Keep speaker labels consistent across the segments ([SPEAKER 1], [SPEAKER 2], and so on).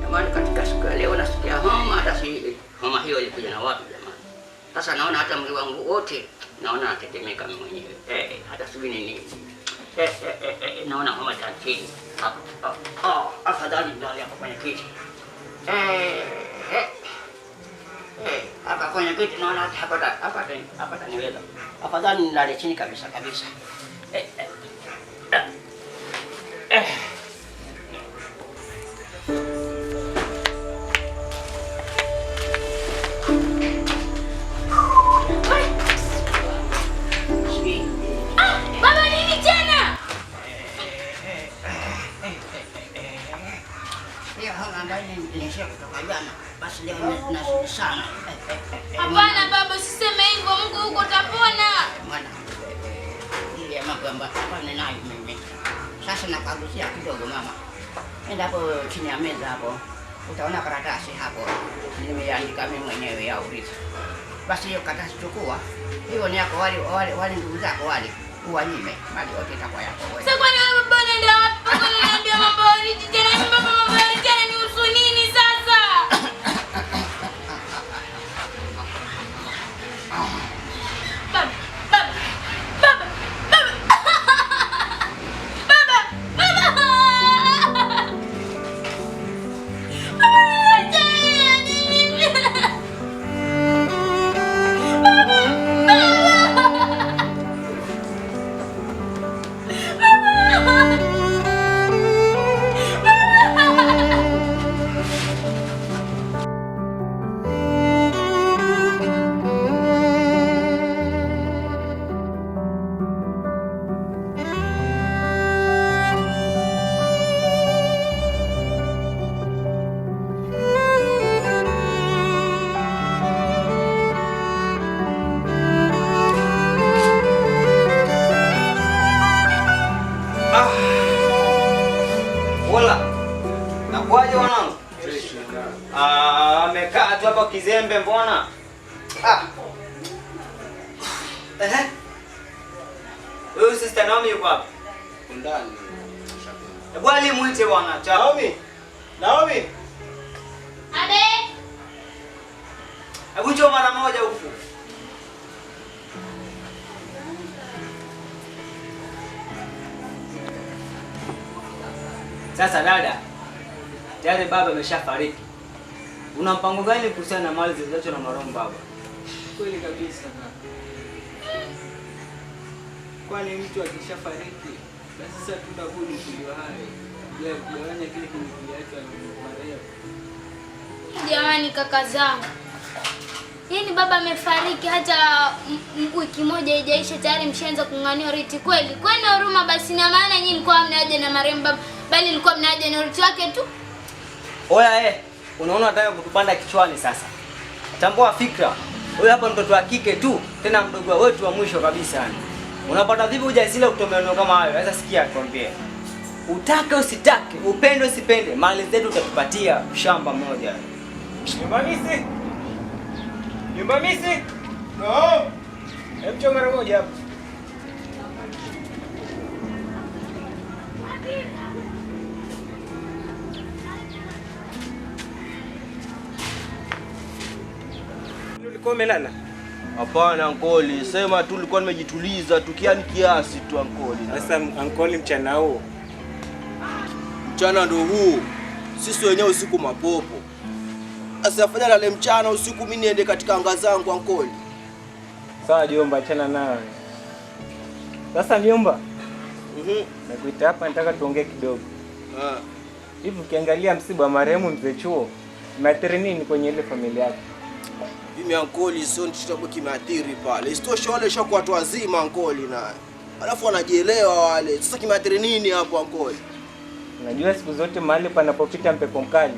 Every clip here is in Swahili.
[SPEAKER 1] Jamani, katika siku ya leo nasikia homa, hata si homa hiyo ilikuja na wapi jamani? Sasa naona hata mwili wangu wote naona natetemeka mimi mwenyewe. Hata sijui nini. Naona homa tantini. Afadhali ndani hapa kwenye kiti. Hapa kwenye kiti naona hapa taniweza. Afadhali nilale chini kabisa.
[SPEAKER 2] Hapana baba, usiseme hivyo, Mungu huko utapona.
[SPEAKER 1] Mwana. Ile mambo ambayo hapa ninayo mimi. Sasa nakagusia kidogo mama. Nenda hapo chini ya meza hapo. Utaona karatasi hapo. Nimeandika mimi mwenyewe ya urithi. Basi hiyo karatasi chukua. Hiyo ni yako wale ndugu zako wale. Uwanyime mali yote itakuwa yako wewe.
[SPEAKER 2] Sasa kwa nini baba nenda hapo kwa niambia mambo ya urithi tena ni baba mambo ya urithi ni usu nini sasa?
[SPEAKER 3] Amekaa tu hapa kizembe mbona? Huyu sister Naomi yuko hapa?
[SPEAKER 4] Ndani.
[SPEAKER 3] Hebu alimuite bwana. Naomi.
[SPEAKER 2] Ade.
[SPEAKER 3] Hebu njoo mara moja huku. Sasa dada, tayari baba ameshafariki. Una mpango gani kuhusiana na mali zilizoachwa na marehemu baba?
[SPEAKER 4] Kweli kabisa kaka. Kwani mtu akishafariki basi sasa tunabudi kuliwa hai. Ya kugawanya kile kilichoachwa na marehemu.
[SPEAKER 2] Jamani kaka zangu. Yaani baba amefariki hata wiki moja haijaisha tayari mshaanza kung'ania urithi kweli. Kwani huruma basi na maana nyinyi mlikuwa mnaje na marehemu baba bali mlikuwa mnaje na urithi wake tu?
[SPEAKER 3] Oya unaona nataka kutupanda kichwani sasa. Tambua fikra. Wewe hapa mtoto wa kike tu, tena mdogo wetu wa mwisho kabisa yani. Unapata vipi ujasiri kutomea neno kama hayo? Sasa sikia nikwambie. Utake usitake, upende usipende, mali zetu utatupatia shamba moja. Nyumba misi? No. Hebu choma mara moja hapo. Ulikuwa umelala?
[SPEAKER 4] Hapana ankoli, sema tu nilikuwa nimejituliza tu kiasi tu ankoli.
[SPEAKER 5] Sasa ankoli mchana huu Mchana ndo huu. Sisi wenyewe usiku mapopo. Asafanya lale mchana, usiku mimi niende katika anga zangu ankoli.
[SPEAKER 4] Sawa jomba, achana nayo. Sasa mjomba. Nakuita hapa nataka tuongee kidogo. Hivi ukiangalia msiba wa marehemu mzee Chuo, umeathiri nini kwenye ile familia yako?
[SPEAKER 5] Mimi ankoli sio nitabu kimeathiri pale. Isitoshe wale shako watu wazima ankoli naye. Alafu wanajielewa wale. Sasa kimeathiri nini hapo ankoli?
[SPEAKER 4] Unajua siku zote mahali panapopita mpepo mkali,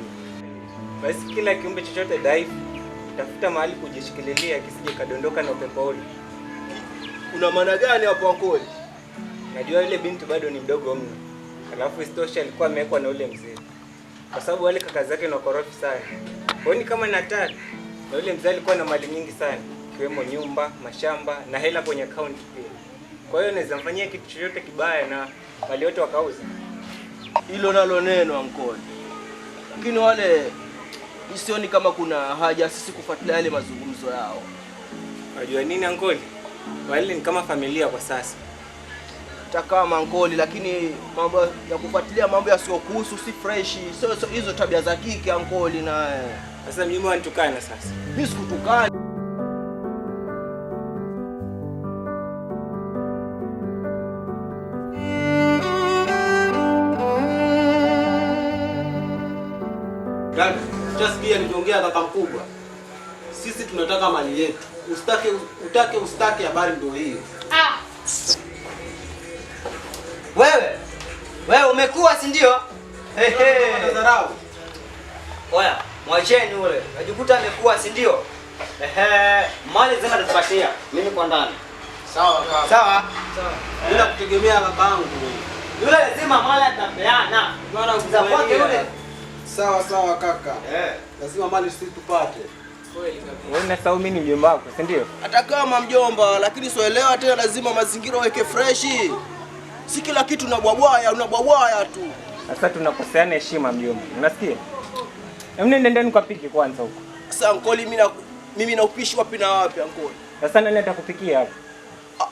[SPEAKER 4] basi kila kiumbe chochote dhaifu tafuta mahali kujishikililia kisije kadondoka na upepo ule.
[SPEAKER 5] Una maana gani hapo ankoli?
[SPEAKER 4] Najua yule binti bado ni mdogo mno. Alafu istosha alikuwa amewekwa na ule mzee. Kwa sababu wale kaka zake ni wakorofi sana. Kwa hiyo kama nataka na yule mzee alikuwa na mali nyingi sana, ikiwemo nyumba, mashamba na hela kwenye account pia. Kwa hiyo naweza mfanyia kitu chochote kibaya na mali yote wakauza.
[SPEAKER 5] Hilo nalo neno ankoli. Lakini wale sioni kama kuna haja sisi kufuatilia yale mazungumzo yao.
[SPEAKER 4] Unajua nini ankoli? Wale ni kama familia kwa sasa.
[SPEAKER 5] Kama ankoli, lakini mambo ya kufuatilia mambo yasiyokuhusu si fresh. Sio hizo tabia za kike ankoli naye.
[SPEAKER 4] Sasa mimi wanitukana sasa.
[SPEAKER 5] Mimi sikutukana.
[SPEAKER 6] Dada, utasikia nikiongea kaka mkubwa. Sisi tunataka mali yetu. Usitake habari ndio hiyo.
[SPEAKER 3] Wewe umekuwa si ndio?
[SPEAKER 6] Dharau.
[SPEAKER 3] Oya, mwacheni ule. Najikuta amekuwa si ndio? Mali zima tupatia. Mimi kwa ndani.
[SPEAKER 6] Sawa kaka.
[SPEAKER 3] Sawa?
[SPEAKER 6] Bila kutegemea kakaangu.
[SPEAKER 3] Yule lazima mali atapeana.
[SPEAKER 6] Bwana
[SPEAKER 3] Za kwake yule.
[SPEAKER 6] Sawa kaka. Lazima mali sisi tupate.
[SPEAKER 4] Kweli kabisa. Wewe unasahau mimi ni mjomba wako, si ndio?
[SPEAKER 5] Hata kama mjomba, lakini soelewa tena lazima mazingira weke fresh. Si kila kitu unabwabwaya tu.
[SPEAKER 4] Sasa tunakoseana heshima mjomba. Unasikia? Nenda nikapike kwanza huko.
[SPEAKER 5] Sasa ankoli mimi na upishi wapi na wapi ankoli?
[SPEAKER 4] Sasa nani atakupikia hapo?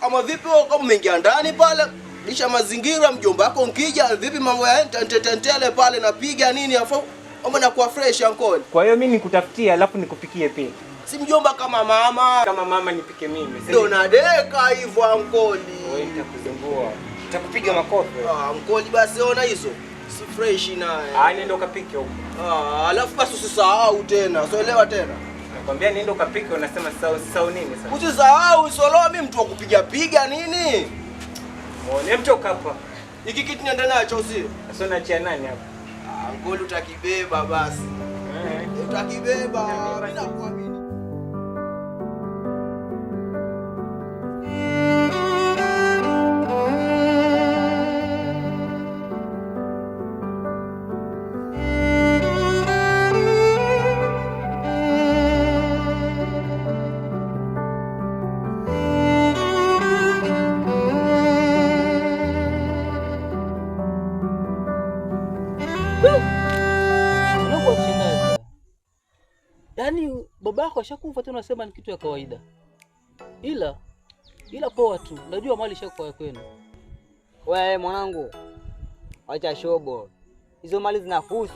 [SPEAKER 5] Ama vipi wewe kama umeingia ndani pale? Lisha mazingira mjomba wako nkija, vipi mambo ya tentele pale napiga nini afu mambo yanakuwa fresh ankoli.
[SPEAKER 4] Kwa hiyo mimi nikutafutie alafu nikupikie pia.
[SPEAKER 5] Si mjomba kama mama.
[SPEAKER 4] Kama mama nipike mimi.
[SPEAKER 5] Ndio nadeka hivyo ankoli.
[SPEAKER 4] Wewe nitakuzumbua. Nitakupiga makofi.
[SPEAKER 5] Ankoli basi ona hizo. Si fresh naye.
[SPEAKER 4] Nenda ukapike huko.
[SPEAKER 5] Alafu basi usisahau tena. Soelewa tena.
[SPEAKER 4] Nakwambia nenda ukapike, unasema sahau nini sasa?
[SPEAKER 5] Usisahau, usioloa mimi mtu wa kupiga nini?
[SPEAKER 4] Muone mtoka hapa.
[SPEAKER 5] Hiki kitu niende nacho usio.
[SPEAKER 4] Sasa unaachia nani hapa?
[SPEAKER 5] Ankoli utakibeba basi. Utakibeba. Mimi nakuamini.
[SPEAKER 7] Yaani babako ashakufa tu unasema ni kitu ya kawaida. Ila poa tu. Najua mali ishakuwa kwenu.
[SPEAKER 3] Wewe mwanangu. Acha shobo. Hizo mali zinakuhusu.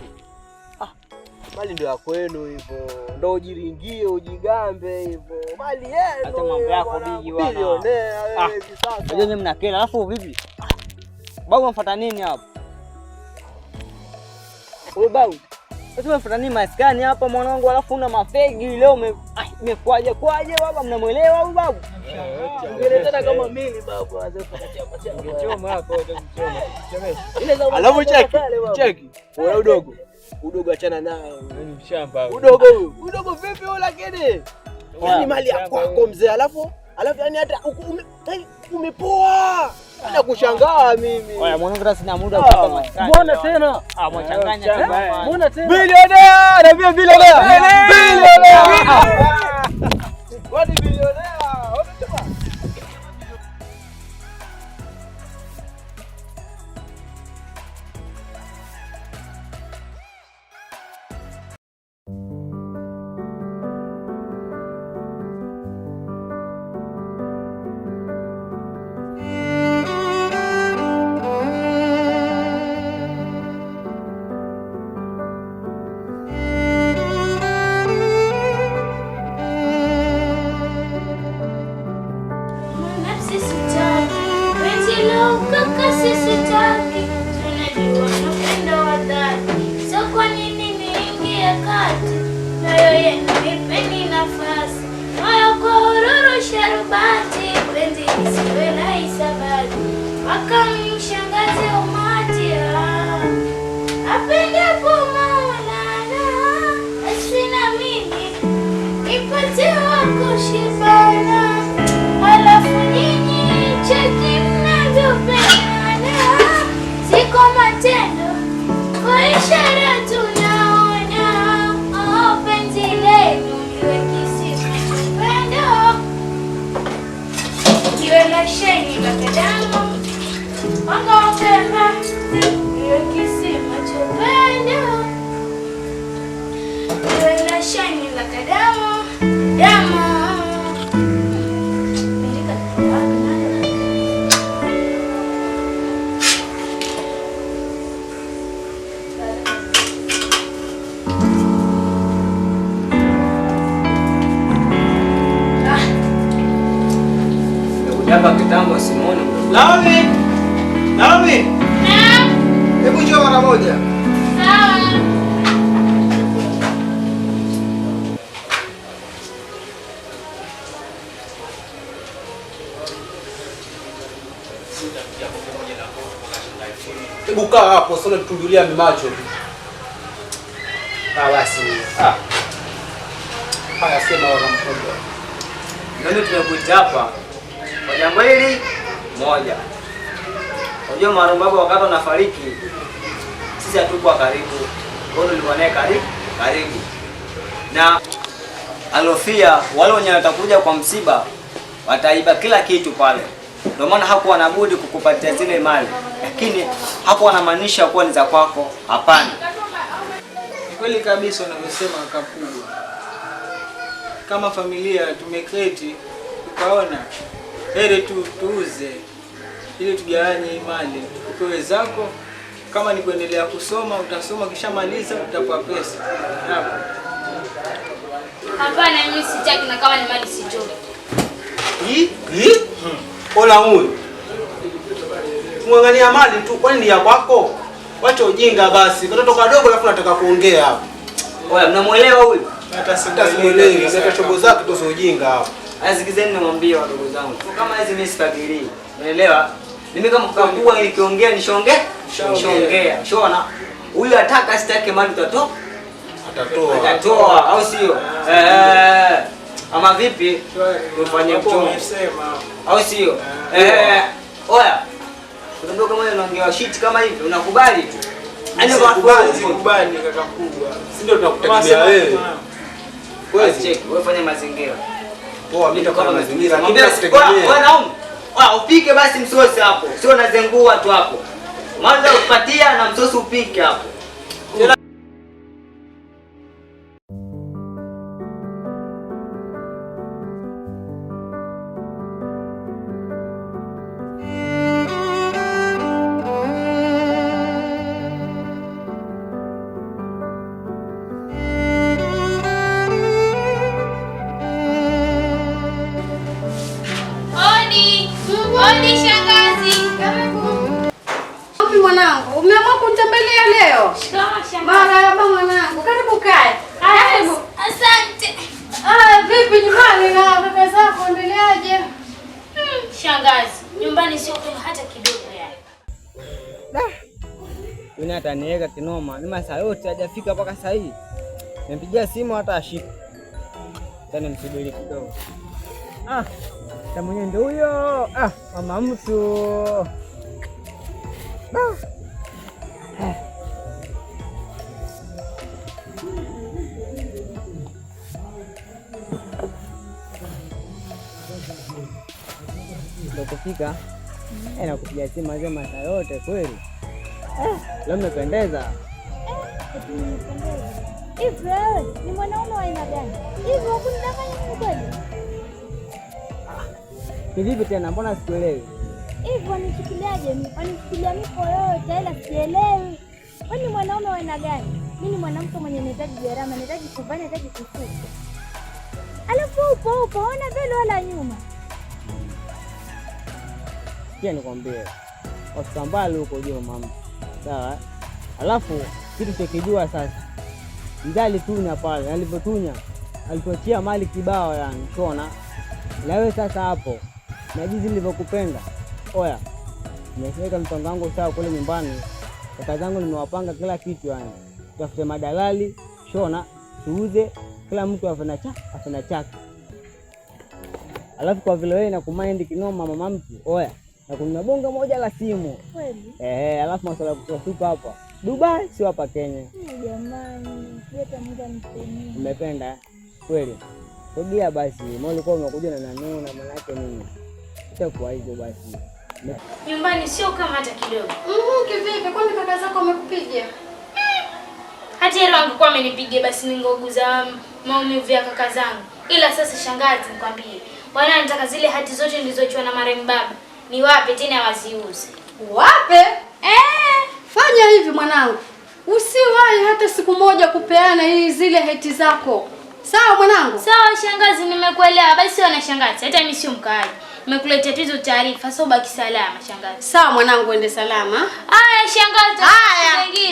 [SPEAKER 3] Mali ndio ya kwenu hivyo. Ndio ujiringie, ujigambe hivyo. Mali yenu. Acha mambo yako bigi bwana. Bilionea wewe sasa. Unajua nyinyi mnakela alafu vipi? Babu unafuata nini hapo? Wewe babu. Sasa unafuata nini maskani hapa mwanangu alafu una mafegi leo imekwaje baba mnamuelewa huyu babu?
[SPEAKER 7] Ungeletana kama mimi babu anaweza kuchoma.
[SPEAKER 4] Ungechoma hapo utakuchoma.
[SPEAKER 7] Alafu cheki. Wewe udogo achana nao.
[SPEAKER 4] Ni mshamba.
[SPEAKER 7] Udogo vipi wewe lakini? Yaani mali ya kwako mzee alafu yani hata umepoa. Ana kushangaa mimi.
[SPEAKER 3] Oya mwanangu hata sina muda kupata maskani.
[SPEAKER 7] Mbona tena?
[SPEAKER 3] Mwachanganya tu.
[SPEAKER 7] Mbona tena?
[SPEAKER 3] Bilionea, na bilionea.
[SPEAKER 7] Wadi bilionea.
[SPEAKER 2] nipeni nafasi, moyo kwa ururu sharubati, penzi lisiwe na hisabati, mpaka mshangaze umati, apendapo Maulana, asina mimi nipate wako shibana, halafu nyinyi cheki mnavyopendana, si kwa matendo, kwa ishara tunaona. Penzi lenu liwe kisima cha upendo, liwe la sheni la kadamu, mwanga wa pemba, liwe kisima cha upendo, liwe la sheni la kadamu, damu.
[SPEAKER 3] Hapa kitambo Simoni.
[SPEAKER 6] Naomi! Naomi!
[SPEAKER 2] Naam.
[SPEAKER 6] Hebu njoo mara moja.
[SPEAKER 2] Sawa.
[SPEAKER 6] Hebu kaa hapo, sasa tutujulia macho. Basi. Haya, sema wana mkubwa.
[SPEAKER 3] Ndio tumekuita hapa kwa jambo hili moja. Unajua marumba wako wakati anafariki sisi hatukuwa karibu. Kwa hiyo tulikuwa naye karibu. Na alofia wale wenye watakuja kwa msiba wataiba kila kitu pale. Ndio maana hakuwa na budi kukupatia zile mali. Lakini hakuwa anamaanisha kuwa ni za kwako. Hapana.
[SPEAKER 4] Kweli kabisa unavyosema Kapugwa. Kama familia tumeketi tukaona heri tuuze ili tugawanye mali, upewe zako. Kama ni kuendelea kusoma utasoma, kisha maliza utapewa pesa. Hapo.
[SPEAKER 2] Hapana, mimi sitaki, na kama ni mali sitoi.
[SPEAKER 6] Ola huyu. Muangalia mali tu, kwani ni ya kwako? Wacha ujinga basi. Katoto kadogo alafu nataka kuongea hapa.
[SPEAKER 3] Oya, mnamuelewa huyu?
[SPEAKER 6] Hata simuelewi. Sasa chobo zake tu ujinga hapa.
[SPEAKER 3] Asikizeni nimwambie wadogo zangu. Kama hizi mimi sifakirii. Unaelewa? Mimi kama Kapugwa nikiongea nishongea. Shona. Huyu ataka sitake mali utatoa? Atatoa au sio? Ama vipi? Tufanye mchomo. Au sio? Oya. Unajua kama unaongea shit kama hivi unakubali tu. Yaani
[SPEAKER 4] Sikubali kaka Kapugwa.
[SPEAKER 6] Si ndio tunakutegemea wewe.
[SPEAKER 3] Wewe check, wewe fanya mazingira.
[SPEAKER 6] Poa, mimi kama mazingira.
[SPEAKER 3] Wewe naomba. Upike basi msosi hapo. Sio unazengua tu hapo. Mwanza upatia na msosi upike hapo.
[SPEAKER 2] Odi shangazi.
[SPEAKER 8] Wapi mwanangu? Umeamua kunitembelea leo? Marahaba mwanangu. Karibu kae. Karibu.
[SPEAKER 2] Asante.
[SPEAKER 8] Vipi nyumbani na kaka zako endeleaje?
[SPEAKER 2] Shangazi, nyumbani sio kwema hata kidogo yani.
[SPEAKER 3] Yule ataniweka kinoma. Ni masaa yote hajafika mpaka saa hii. Nimpigia simu hata ashiki. Tena msubiri kidogo. Ta mwenye ndio huyo. Mama mtu. Ndio kufika. Nakupigia simu mazima masaa yote kweli. Leo umependeza.
[SPEAKER 9] Hivi wewe ni mwanaume wa aina gani? Hivi wakunidanganya mimi kweli?
[SPEAKER 3] Kivipi tena? Mbona sikuelewi?
[SPEAKER 9] Hivi wanichukuliaje mimi? Wanichukulia miko yote ila sielewi. Wewe ni mwanaume wa aina gani? Mimi ni mwanamke mwenye nahitaji gharama, nahitaji kufanya, nahitaji kufuka. Alafu upo ona vile wala nyuma.
[SPEAKER 3] Pia nikwambie. Usitambale huko juu mama. Sawa? Alafu kitu tukijua sasa. Mzee alitunya pale, alipotunya alipochia mali kibao yani, unaona? Na wewe sasa hapo na jinsi nilivyokupenda. Oya, nimeweka mpango wangu sawa kule nyumbani. Kaka zangu nimewapanga kila kitu yani. Tafute madalali, shona, tuuze, kila mtu afanya chake. Alafu kwa vile wewe nakumind kinoma mama mtu, oya, na kuna bonga moja la simu.
[SPEAKER 9] Kweli?
[SPEAKER 3] Alafu masuala kutoka hapa Dubai sio hapa Kenya.
[SPEAKER 9] Jamani, leta muda mteni.
[SPEAKER 3] Umependa kweli? Sogea basi, mbona ulikuwa umekuja na nanuna maana yake nini? Itakuwa hivyo basi.
[SPEAKER 2] Nyumbani sio kama hata kidogo.
[SPEAKER 8] Kivipi? Kwani kaka zako wamekupiga?
[SPEAKER 2] Hata yeye angekuwa amenipiga basi ningeguza maumivu ya kaka zangu. Ila sasa shangazi, nikwambie, bwana anataka zile hati zote nilizochua na marehemu baba. Ni wape tena waziuze.
[SPEAKER 8] Wape? Fanya hivi mwanangu. Usiwahi hata siku moja kupeana zile hati zako. Sawa mwanangu?
[SPEAKER 2] Sawa shangazi, nimekuelewa. Basi wana shangazi, hata mimi sio mkaaji. Nimekuletea hizo taarifa, sio baki salama shangazi.
[SPEAKER 8] Sawa mwanangu, ende salama.
[SPEAKER 2] Haya shangazi.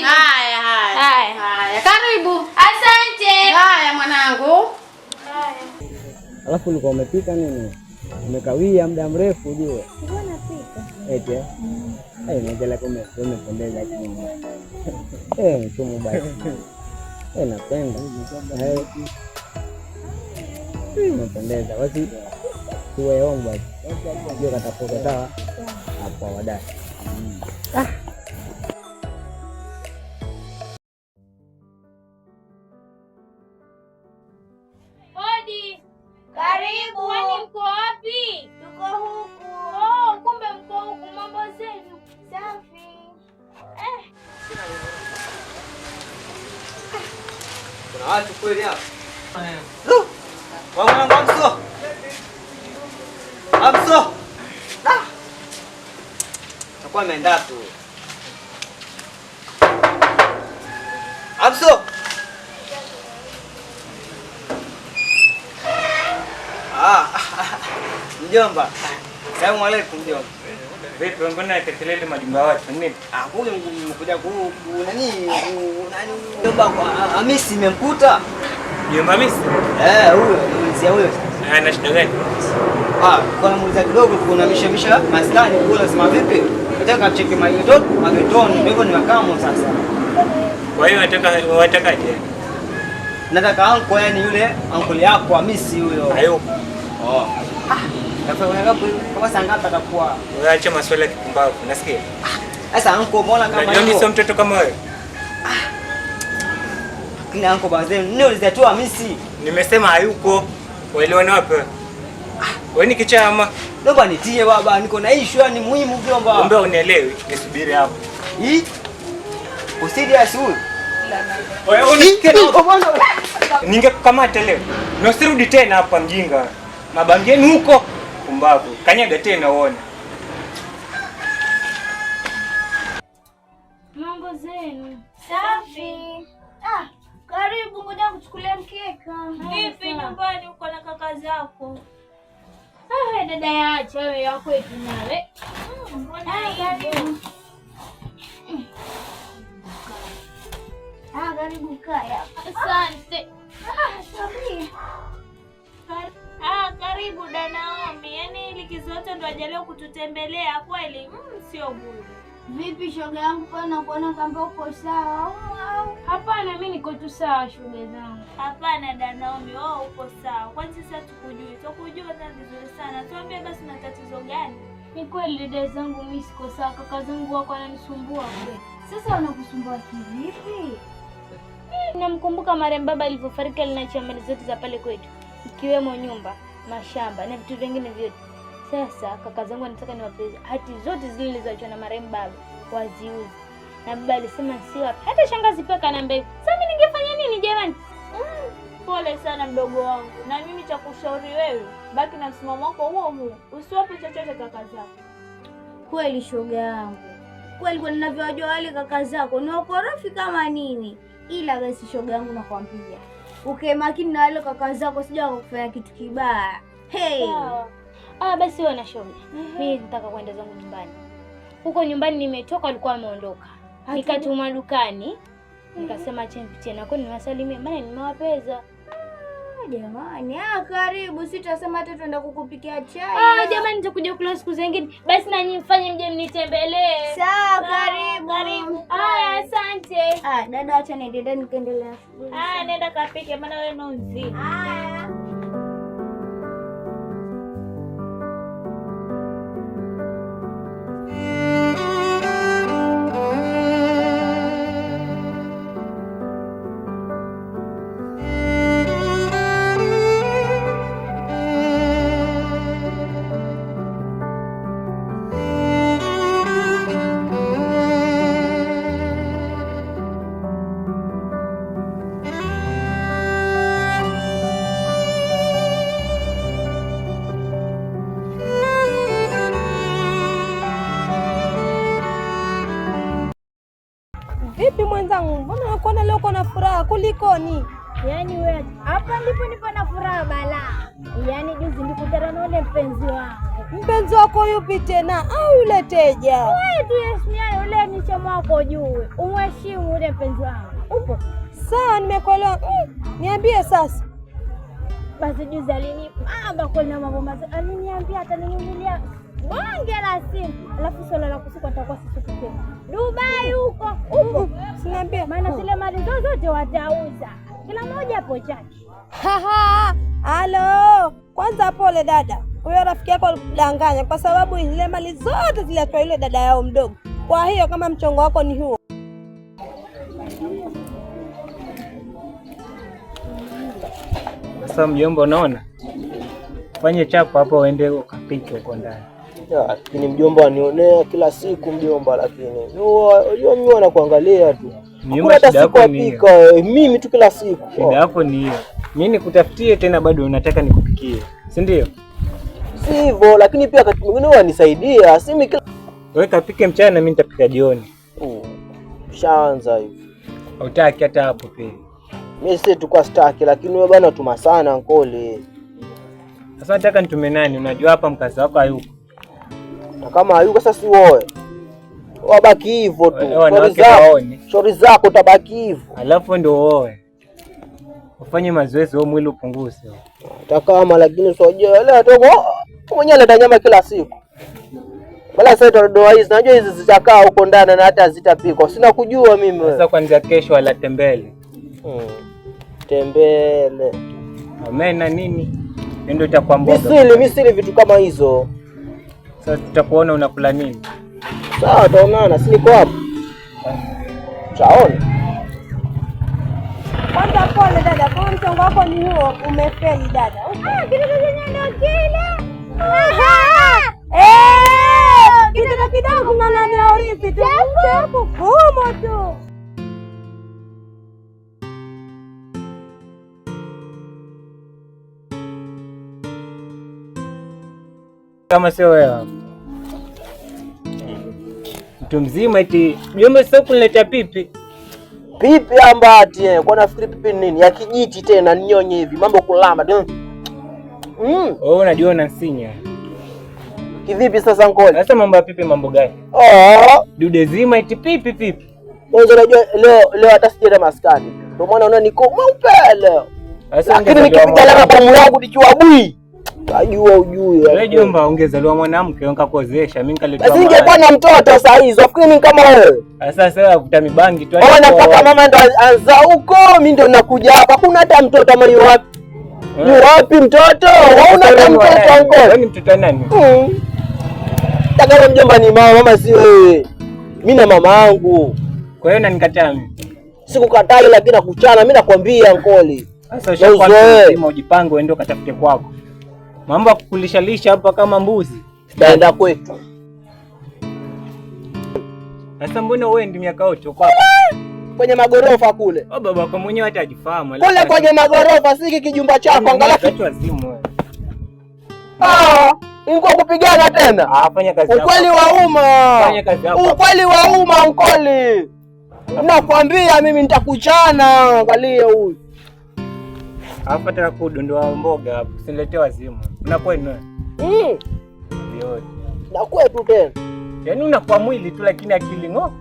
[SPEAKER 8] Haya. Karibu.
[SPEAKER 2] Asante.
[SPEAKER 8] Haya mwanangu.
[SPEAKER 3] Alafu ulikuwa umepika nini? Umekawia muda mrefu ujue.
[SPEAKER 9] Mbona napika?
[SPEAKER 3] Eti. Ngojela kama umependeza kidogo. Mtumu basi. Napenda. Umependeza. Basi tuwe wangu basi. Ndio katapoka sawa. Hapo wadai.
[SPEAKER 2] Hodi. Karibu. Kwani mko wapi? Tuko huku. Oh, kumbe mko huku. Mambo zenu safi.
[SPEAKER 3] Kuna watu kweli hapa. Wangu Amso. Amso. Takuwa ameenda tu. Amso. Mjomba. Asalamu alaykum mjomba.
[SPEAKER 4] Vipi mbona kelele majumba watu nini?
[SPEAKER 3] Kule mkuja nani mjomba Hamisi nimemkuta.
[SPEAKER 4] Mjomba Hamisi?
[SPEAKER 3] Huyo, mzee huyo.
[SPEAKER 4] Ana shida gani?
[SPEAKER 3] Kwa muuliza kidogo kuna mishemisha maskani kula sema vipi? Nataka cheki magetoni, ndio nimekamo sasa.
[SPEAKER 4] Kwa hiyo watakaje?
[SPEAKER 3] Nataka anko yani yule ankoli yako Hamisi huyo.
[SPEAKER 4] Hayupo.
[SPEAKER 3] Kama saa ngapi atakuwa?
[SPEAKER 4] Waache maswala ya kipumbavu, nasikia.
[SPEAKER 3] Sasa anko mbona kama
[SPEAKER 4] hiyo? Ndio sio mtoto kama wewe.
[SPEAKER 3] Kina anko bazee, nini ulizatua Hamisi?
[SPEAKER 4] Nimesema hayupo. Waelewana wapi? Wewe ni kichama.
[SPEAKER 3] Naomba nitie baba, niko na issue ni muhimu mjomba.
[SPEAKER 4] Ombe unielewi, nisubiri hapo.
[SPEAKER 3] Usirias huyu.
[SPEAKER 4] Wewe unisikia bwana? Ningekukamata leo. Na usirudi tena hapa mjinga. Mabangeni huko. Pumbavu. Kanyaga tena uone.
[SPEAKER 2] Mambo zenu
[SPEAKER 9] Safi. Karibu, ngoja kuchukulia mkeka.
[SPEAKER 2] vipi? Nyumbani uko na kaka zako? Dada yaacha wewe yako eti nawe.
[SPEAKER 9] Karibu. Karibu kaya.
[SPEAKER 2] Asante.
[SPEAKER 9] Safi.
[SPEAKER 2] Karibu Naomi. Yaani likizo yote ndo ajaliwa kututembelea kweli? Sio bure.
[SPEAKER 9] Vipi shoga yangu, pana kuona kama uko sawa au?
[SPEAKER 2] Hapana, mimi niko tu sawa shoga zangu.
[SPEAKER 10] Hapana Naomi, wewe uko sawa. Kwani sasa tukujui? Tukujua na vizuri sana. Tuambie basi na tatizo gani?
[SPEAKER 2] Ni kweli dada zangu mimi siko sawa, kaka zangu wako wananisumbua kweli.
[SPEAKER 9] Sasa wanakusumbua kivipi?
[SPEAKER 2] Namkumbuka marehemu baba alivyofariki, aliniachia mali zote za pale kwetu, ikiwemo nyumba, mashamba na vitu vingine vyote. Sasa kaka zangu wanataka niwape hati zote zile zilizoachwa na marehemu baba waziuze. Na baba alisema si wapi. Hata shangazi pia kaniambia, "Sasa mimi ningefanya nini jamani?"
[SPEAKER 10] Pole sana mdogo wangu. Na mimi cha kushauri wewe, baki na msimamo wako huo huo. Usiwape chochote kaka zako.
[SPEAKER 9] Kweli shoga yangu. Kweli kwa ninavyojua wale kaka zako ni wakorofi kama nini. Ila basi shoga yangu nakwambia, makini na wale kaka zako sija wakufanya kitu kibaya.
[SPEAKER 2] Basi wewe na shoga. Mimi nataka kwenda zangu nyumbani. Huko nyumbani nimetoka, alikuwa ameondoka. Nikatuma dukani Nikasema chempitie na kwani niwasalimie maana nimewapeza.
[SPEAKER 9] Jamani, karibu. Sitasema hata tuenda kukupikia chai.
[SPEAKER 2] Jamani nitakuja kula siku zingine. Basi na nyinyi mfanye mje mnitembelee.
[SPEAKER 9] Sawa, karibu.
[SPEAKER 2] Karibu. Asante.
[SPEAKER 9] Dada acha niende ndani nikaendelea shughuli.
[SPEAKER 10] Nenda kapike maana wewe nonzi.
[SPEAKER 8] Vipi mwenzangu? Mbona unakuona leo uko na furaha kulikoni?
[SPEAKER 9] Yaani wewe hapa ndipo nipo na furaha balaa. Yaani juzi nilikutana na yule mpenzi wangu.
[SPEAKER 8] Mpenzi wako yupi tena au yule teja?
[SPEAKER 9] Wewe tu Yasmia, yule ni chama wako juu. Umheshimu yule mpenzi wangu. Upo?
[SPEAKER 8] Sawa, nimekuelewa. Niambie sasa.
[SPEAKER 9] Basi juzi alinipa kuna mambo mazuri. Aliniambia ataninunulia bonge la simu. Alafu swala la kusuka atakuwa sisuki tena. Dubai huko. Upo?
[SPEAKER 8] Siniambie.
[SPEAKER 9] Maana zile mali zote watauza. Kila mmoja hapo chake.
[SPEAKER 8] Halo. Kwanza pole dada. Huyo rafiki yako alikudanganya kwa sababu zile mali zote ziliachwa yule dada yao mdogo. Kwa hiyo kama mchongo wako ni huo.
[SPEAKER 4] Sasa mjomba, unaona? Fanye chapo hapo uende ukapike huko ndani.
[SPEAKER 5] Lakini mjomba anionea kila siku mjomba, lakini unajua mimi anakuangalia tu. Hata sikupika mimi tu kila siku.
[SPEAKER 4] Shida yako ni hiyo. Mimi nikutafutie tena bado unataka nikupikie. Si ndio?
[SPEAKER 5] Si hivyo, lakini pia wakati mwingine wanisaidia. Si mimi kila
[SPEAKER 4] wewe kapike mchana na mimi nitapika jioni.
[SPEAKER 5] Shaanza hivi.
[SPEAKER 4] Hutaki hata hapo pia.
[SPEAKER 5] Mimi si tu kwa staki, lakini wewe bana tuma sana nkole.
[SPEAKER 4] Sasa nataka nitume nani? Unajua hapa mkazi wako hayuko.
[SPEAKER 5] Na kama hayuko sasa si wewe. Wabaki hivyo tu. Shauri zako utabaki hivyo.
[SPEAKER 4] Alafu ndio wewe. Ufanye mazoezi wewe mwili upunguze.
[SPEAKER 5] Hata kama lakini sio leo togo mwenyewe analeta nyama kila siku. Bala sasa ndio hizi najua hizi zitakaa huko ndani na hata zitapikwa. Sina kujua mimi.
[SPEAKER 4] Sasa kuanzia kesho wala tembele.
[SPEAKER 5] Tembele.
[SPEAKER 4] Amena nini? Ndio itakuwa mboga.
[SPEAKER 5] Misili vitu kama hizo.
[SPEAKER 4] Sasa tutakuona unakula nini?
[SPEAKER 5] Sawa, tutaonana, si niko hapo. Chaona.
[SPEAKER 8] Kwanza pole dada, kwa mchongo wako ni huo, umefeli dada.
[SPEAKER 9] Kitu chenye ndio kile.
[SPEAKER 8] Kitu kidogo na nani aurithi tu. Hapo humo tu.
[SPEAKER 4] Kama sio wewe. Mtu mzima eti mjomba sasa kuniletea pipi.
[SPEAKER 5] Pipi ambati kwa nafikiri pipi nini? Ya kijiti tena ninyonye hivi. Mambo kulamba.
[SPEAKER 4] Wewe unajua unasinya.
[SPEAKER 5] Kivipi sasa ngoli?
[SPEAKER 4] Sasa mambo ya pipi mambo gani? Dude zima eti pipi.
[SPEAKER 5] Wewe unajua leo hata sijera maskani. Ndio maana unaona niko mweupe leo.
[SPEAKER 4] Sasa
[SPEAKER 5] nikipiga lana pamu yangu nikiwa bui. Ajua ujui.
[SPEAKER 4] Wewe jomba ungezaliwa mwanamke unkakuozesha mimi nikaletwa.
[SPEAKER 5] Basi ningekuwa na mtoto saa hizo. Afikiri mimi kama wewe.
[SPEAKER 4] Sasa kuta mibangi tu.
[SPEAKER 5] Wewe unapata mama ndo anza huko, mimi ndo nakuja hapa. Hakuna hata mtoto ama yu wapi? Yu wapi mtoto? Wewe una hata mtoto wangu.
[SPEAKER 4] Wewe ni mtoto nani?
[SPEAKER 5] Tagara mjomba ni mama si wewe. Mimi na mama yangu.
[SPEAKER 4] Kwa hiyo unanikataa mimi?
[SPEAKER 5] Sikukatai lakini nakuchana mimi nakwambia nkoli.
[SPEAKER 4] Sasa ushakwambia ujipange uende ukatafute kwako. Mambo ya kukulisha hapa kama mbuzi.
[SPEAKER 5] Taenda kwetu.
[SPEAKER 4] Sasa mbona wewe ndio miaka yote uko hapa?
[SPEAKER 5] Kwenye magorofa kule.
[SPEAKER 4] Baba yako mwenyewe hata ajifahamu.
[SPEAKER 5] Kule kwenye magorofa siki kijumba chako angalau
[SPEAKER 4] kitu wazimu wewe.
[SPEAKER 5] Ingo kupigana tena.
[SPEAKER 4] Fanya kazi yako.
[SPEAKER 5] Ukweli wa umma.
[SPEAKER 4] Fanya kazi yako.
[SPEAKER 5] Ukweli wa umma nkoli. Nakwambia mimi nitakuchana, angalia huyu.
[SPEAKER 4] Hapa tena kudondoa mboga hapo. Usiniletee wazimu. Unakuwa ni nini? Ndio.
[SPEAKER 5] Na kwetu tena.
[SPEAKER 4] Yaani unakuwa mwili tu lakini akili ngo.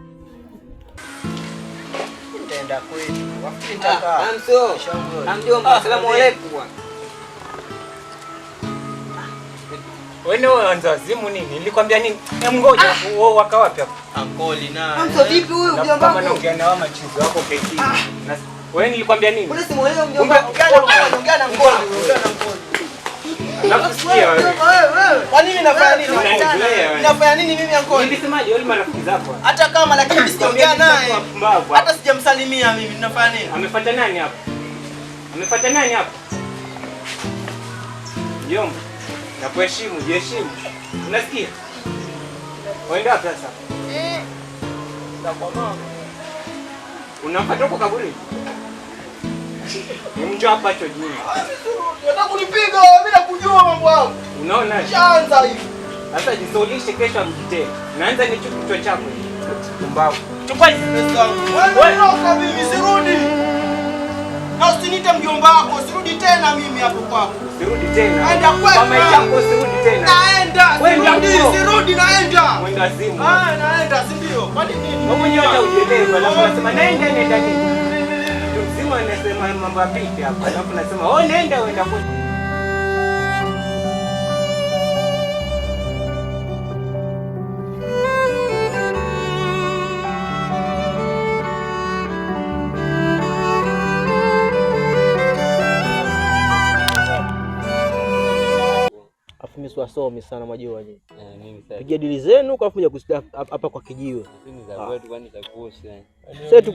[SPEAKER 4] naenda kwetu. Wafikiri nitakaa.
[SPEAKER 3] Mjomba, asalamu alaykum bwana.
[SPEAKER 4] Wewe unaanza wazimu nini? Nilikwambia nini? Ngoja waka wapi hapo?
[SPEAKER 5] Ankoli na.
[SPEAKER 3] Amso vipi huyu mjomba wangu?
[SPEAKER 4] Kama naongea na machizo wako pekee. Wewe nilikwambia nini?
[SPEAKER 3] Mbona simuelewi mjomba? Ongea na mkono.
[SPEAKER 4] Nakusikia wewe.
[SPEAKER 5] Kwa nini nafanya nini? Nafanya nini mimi Ankoli?
[SPEAKER 4] Nilisemaje wale marafiki zako?
[SPEAKER 5] Hata kama lakini sijaongea naye. Hata sijamsalimia mimi. Ninafanya nini?
[SPEAKER 4] Amefuata nani hapo? Amefuata nani hapo? Mjomba. Na kuheshimu, jiheshimu. Unasikia? Waenda wapi sasa?
[SPEAKER 5] Kwa mama.
[SPEAKER 4] Unafuata huko kaburi? Mjo hapa cho juu.
[SPEAKER 5] Unataka kunipiga mimi nakujua mambo yangu.
[SPEAKER 4] Unaona?
[SPEAKER 5] Shaanza hivi.
[SPEAKER 4] Sasa jisaulishe kesho mkitee. Naanza nichukue kichwa chako. Mbavu.
[SPEAKER 5] Chukua pesa yangu. Wewe ondoka mimi sirudi. Na usinite mjomba wako, sirudi tena mimi hapo kwako.
[SPEAKER 4] Sirudi tena.
[SPEAKER 5] Naenda kwenu.
[SPEAKER 4] Kama yako sirudi tena.
[SPEAKER 5] Naenda. Sirudi naenda.
[SPEAKER 4] Mwenda simu.
[SPEAKER 5] Naenda, si ndio? Kwani nini?
[SPEAKER 4] Wewe mwenyewe hata ujielewe, alafu unasema naenda nini? Mzima anasema mambo ya pipi hapa. Alafu unasema, "Oh nenda uenda kwa."
[SPEAKER 7] Mimi siwasomi sana majua je. Nini sasa? Pigia dili zenu kwa kuja kusida hapa kwa kijiwe. Sisi za kwetu kwani za kuhusu yani. Sisi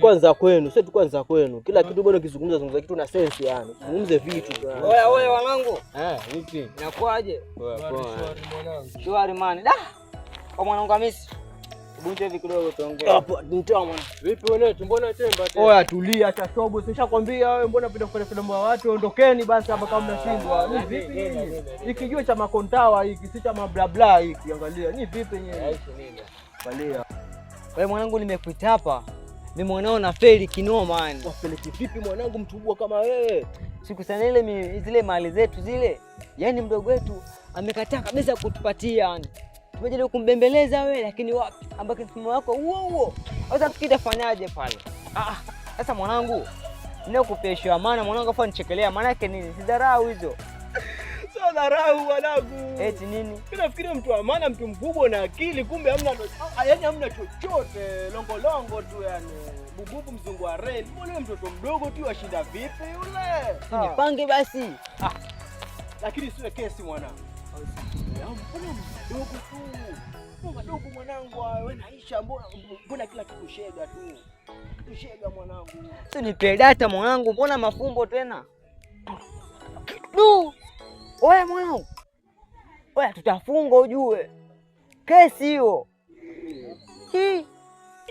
[SPEAKER 7] kwanza kwenu. Kila kitu bado kizungumza kitu na sense yani. Zungumze vitu.
[SPEAKER 3] Oya wanangu.
[SPEAKER 7] Vipi?
[SPEAKER 3] Inakuaje?
[SPEAKER 7] Poa.
[SPEAKER 3] Shwari man. Da. Kwa mwanangu Hamisi. Bunje hivi kidogo tuongee.
[SPEAKER 7] Hapo nitoa mwana. Vipi wewe mbona temba tena? Oya tulia acha shobo. Sishakwambia wewe mbona unapenda kufanya filamu ya watu ondokeni basi hapa kama mnashindwa. Ni vipi nini? Ikijua cha makontawa hiki si cha mabla bla hiki angalia. Ni vipi nyewe? Angalia.
[SPEAKER 3] Wewe mwanangu nimekuita hapa. Mimi mwanao na feli kinoma yani.
[SPEAKER 7] Wafeli vipi mwanangu mtubwa kama wewe?
[SPEAKER 3] Siku sana ile zile mali zetu zile. Yaani mdogo wetu amekataa kabisa kutupatia yani. Tumejaribu kumbembeleza wewe lakini wapi? Ambaki mfumo wako huo. Sasa tukifanyaje pale? Sasa mwanangu, ninakupeshwa maana mwanangu afa nichekelea maana yake nini? Sidharau hizo.
[SPEAKER 7] Sio dharau mwanangu.
[SPEAKER 3] Eti nini?
[SPEAKER 7] Mimi nafikiri mtu wa maana mtu mkubwa na akili kumbe hamna chochote. Longo tu yani. Bububu mzungu wa reli. Mbona mtoto mdogo tu ashinda vipi yule?
[SPEAKER 3] Nipange basi.
[SPEAKER 7] Lakini sio kesi mwanangu. Mbona mdogo tu? Mbona mdogo mwanangu wewe naisha mbona kila kitu shega tu. Shega mwanangu.
[SPEAKER 3] Sio nipe data mwanangu, mbona mafumbo tena? Oya mwanangu. Oya tutafunga ujue. Kesi hiyo.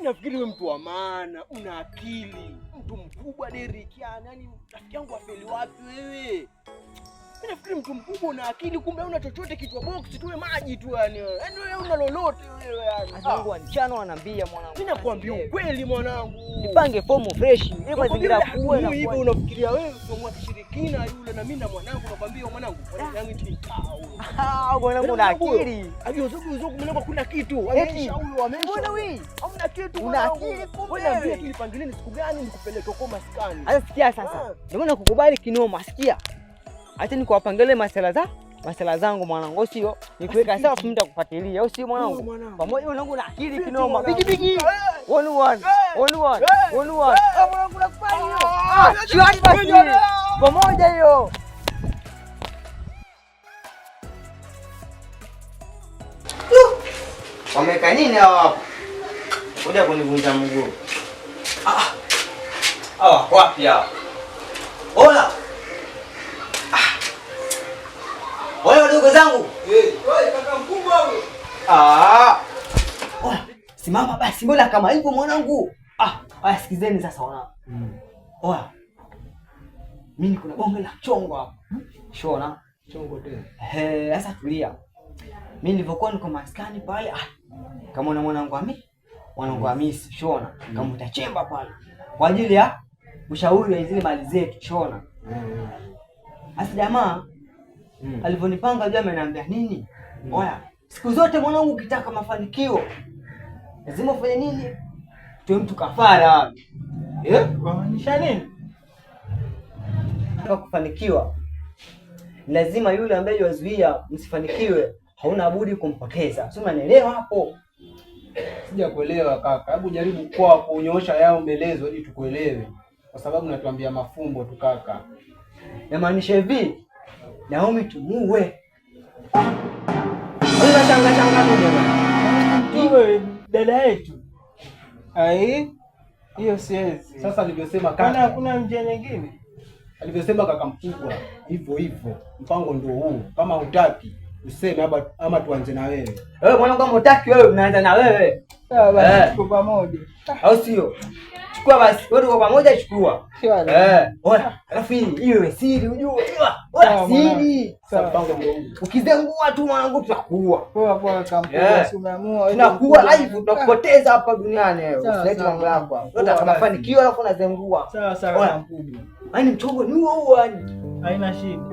[SPEAKER 7] Nafikiri wewe mtu wa maana, una akili, mtu mkubwa Derrick yani rafiki yangu afeli wapi wewe? Mimi nafikiri mtu mkubwa una akili kumbe una chochote kichwa box tu maji tu yani. Yaani wewe una lolote wewe yani.
[SPEAKER 3] Wangu wanchano wananiambia mwanangu.
[SPEAKER 7] Mimi nakwambia ukweli mwanangu.
[SPEAKER 3] Nipange fomu fresh. Ile mazingira kuwe na
[SPEAKER 7] hivi unafikiria wewe somo kishirikina yule na mimi na mwanangu nakwambia mwanangu yangu tikao.
[SPEAKER 3] Mwanangu una akili.
[SPEAKER 7] Uzo mwanangu kuna kitu. Ameisha huyo amesha. Mbona wewe? Hamna kitu mwanangu. Wewe niambie tulipangileni siku gani nikupeleke kwa maskani.
[SPEAKER 3] Asikia sasa. Ndio maana kukubali kinoma sikia. Acha nikuwapangele masala zangu mwanangu, sio nikuweka sawa mimi nitakufuatilia, au sio mwanangu? Pamoja mwanangu na akili kinoma. Bigi. 1 mwanangu nakufanya hiyo. Shwari basi. Pamoja hiyo. Wameka nini hapo? Kuja kunivunja mguu. Wapi hao? Hola. Wale wadogo zangu.
[SPEAKER 5] Wewe kaka mkubwa huyo.
[SPEAKER 3] Simama basi mbona kama hivyo mwanangu? Sikizeni sasa wanangu. Oya. Mimi kuna bonge la chongo hapa. Shona.
[SPEAKER 7] Chongo tena.
[SPEAKER 3] Sasa tulia. Mimi nilipokuwa niko maskani pale, kama una mwanangu Hamisi, shona. Kama utachemba pale. Kwa ajili ya ushauri wa zile mali zetu, shona. Sasa jamaa alivyonipanga jua ameniambia nini? Oya, siku zote mwanangu ukitaka mafanikio lazima ufanye nini? Toe mtu kafara.
[SPEAKER 7] Maanisha nini?
[SPEAKER 3] Kwa kufanikiwa lazima yule ambaye yuazuia msifanikiwe hauna budi kumpoteza. Sio, unanielewa hapo?
[SPEAKER 7] Sijakuelewa kaka. Hebu jaribu kwa kunyoosha yao maelezo ili tukuelewe. Kwa sababu natuambia mafumbo tu kaka.
[SPEAKER 3] Namaanisha hivi, Naomi tumuue. Unashanga tu jamani.
[SPEAKER 7] Iwe dada yetu. Ai, hiyo siwezi. Sasa nilivyosema kaka. Hakuna njia nyingine. Alivyosema kaka mkubwa, hivyo hivyo. Mpango ndio huu. Kama hutaki useme ama tuanze na wewe.
[SPEAKER 3] Wewe mwanangu, kama hutaki wewe unaanza na wewe.
[SPEAKER 7] Sawa basi, tuko pamoja.
[SPEAKER 3] Au sio? Chukua basi, wewe uko pamoja, chukua. Oya, alafu iwe siri ujue. Oya, siri.
[SPEAKER 7] Sasa mpango ndio huu.
[SPEAKER 3] Ukizengua tu mwanangu tutakuua.
[SPEAKER 7] Poa kampuni, si umeamua.
[SPEAKER 3] Tunakuwa live, tutakupoteza hapa duniani wewe. Usilete mambo yako hapa. Wewe unataka mafanikio alafu unazengua.
[SPEAKER 7] Sawa kampuni.
[SPEAKER 3] Yaani mchongo ni huo yani.
[SPEAKER 7] Haina shida.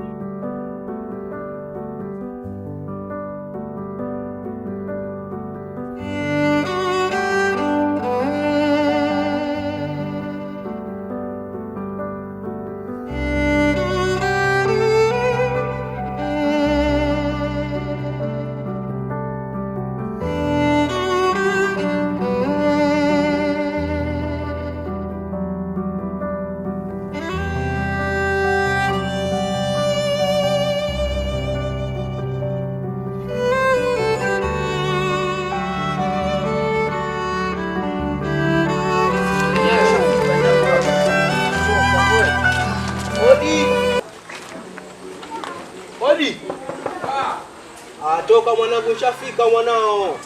[SPEAKER 5] Toka mwanangu, ushafika mwanao.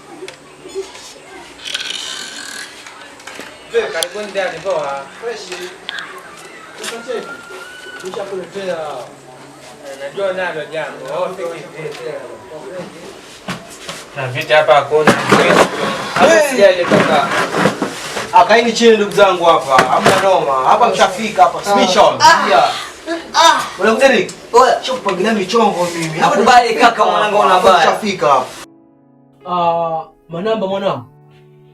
[SPEAKER 4] Karibuni ndani poa.
[SPEAKER 5] Fresh. Usacheki. Nishakuletea.
[SPEAKER 4] Najua nalo jambo. Na vita hapa hakuna.
[SPEAKER 5] Sijali kaka. Akaini chini ndugu zangu hapa. Hamna noma. Hapa mshafika hapa. Special. Mwanangu Derek. Oya, shokupangilia michongo mimi.
[SPEAKER 3] Nakubali kaka mwanangu, unabali.
[SPEAKER 5] Mshafika hapa.
[SPEAKER 7] Manamba mwanangu.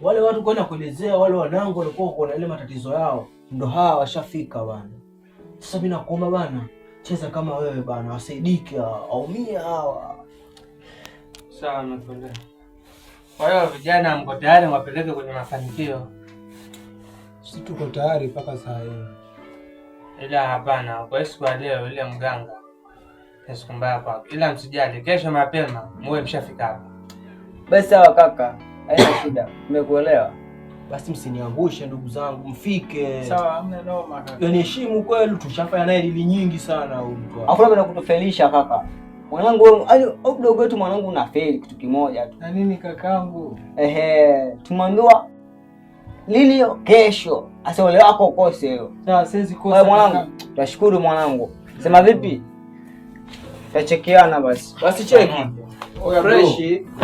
[SPEAKER 7] Wale watu kwenda kuelezea wale wanangu walikuwa uko na ile matatizo yao. Ndo hawa washafika bana. Sasa mimi nakuomba bana, cheza kama wewe bana, wasaidike aumia hawa.
[SPEAKER 4] Sawa nakwenda. Kwa hiyo vijana mko tayari mwapeleke kwenye mafanikio?
[SPEAKER 7] Sisi tuko tayari mpaka saa hii.
[SPEAKER 4] Ila hapana, kwa siku ya leo ile mganga. Siku mbaya kwako. Ila msijali, kesho mapema muwe mshafika hapa.
[SPEAKER 3] Basi sawa kaka. Haina shida. Nimekuelewa.
[SPEAKER 7] Basi msiniangushe ndugu zangu, mfike.
[SPEAKER 4] Sawa, hamna noma kaka.
[SPEAKER 7] Yaani heshimu kweli, tushafanya naye dili nyingi sana huyu mtu.
[SPEAKER 3] Afu labda nakutofelisha kaka. Mwanangu wewe, au mdogo wetu mwanangu unafeli kitu kimoja tu.
[SPEAKER 7] Na nini kakangu?
[SPEAKER 3] Tumwambiwa lini hiyo? Kesho. Asa ole wako ukose hiyo.
[SPEAKER 7] Sawa, siwezi kosa.
[SPEAKER 3] Wewe mwanangu, tashukuru mwanangu. Sema vipi? Tachekiana basi.
[SPEAKER 7] Basi cheki.
[SPEAKER 3] Oya fresh.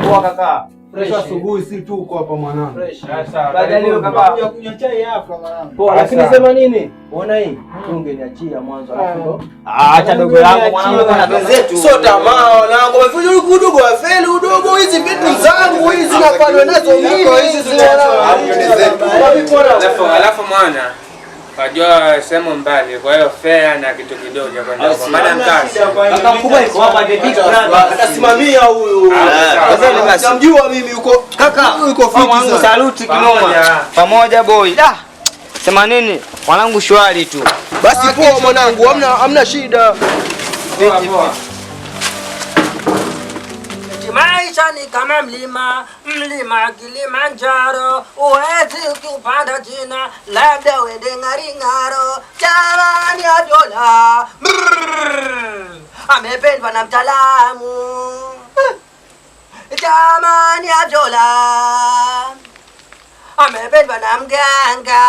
[SPEAKER 3] Poa kaka.
[SPEAKER 7] Fresh asubuhi, si tu uko hapa mwanangu.
[SPEAKER 3] Fresh.
[SPEAKER 4] Sawa.
[SPEAKER 3] Baada leo kaka.
[SPEAKER 7] Kuja kunywa chai hapa mwanangu.
[SPEAKER 3] Poa,
[SPEAKER 7] lakini sema nini? Unaona hii? Ungeniachia mwanzo alafu ndo.
[SPEAKER 3] Acha dogo yangu mwanangu na wenzetu.
[SPEAKER 5] Sio tamaa wanangu. Wamefuja udogo wa feli udogo, hizi vitu zangu hizi nafanya nazo mimi hizi
[SPEAKER 4] Alafu mwana wajua sehemu mbali, kwa hiyo fare na kitu kidogo cha kwenda kwa maana mkazi.
[SPEAKER 3] Kaka mkubwa yuko hapa, the big brother.
[SPEAKER 5] Atasimamia huyu. Namjua mimi yuko
[SPEAKER 3] kaka,
[SPEAKER 5] yuko
[SPEAKER 3] mwanangu saluti kinoma. Pamoja boy. Da. Sema nini? Mwanangu shwari tu.
[SPEAKER 5] Basi poa mwanangu, hamna shida.
[SPEAKER 4] Poa.
[SPEAKER 11] Maisha ni kama mlima Kilimanjaro, uwezi kupanda jina, labda uende Ng'aring'aro. Jamani Abiola amependwa na mtaalamu. Jamani Abiola amependwa na mganga.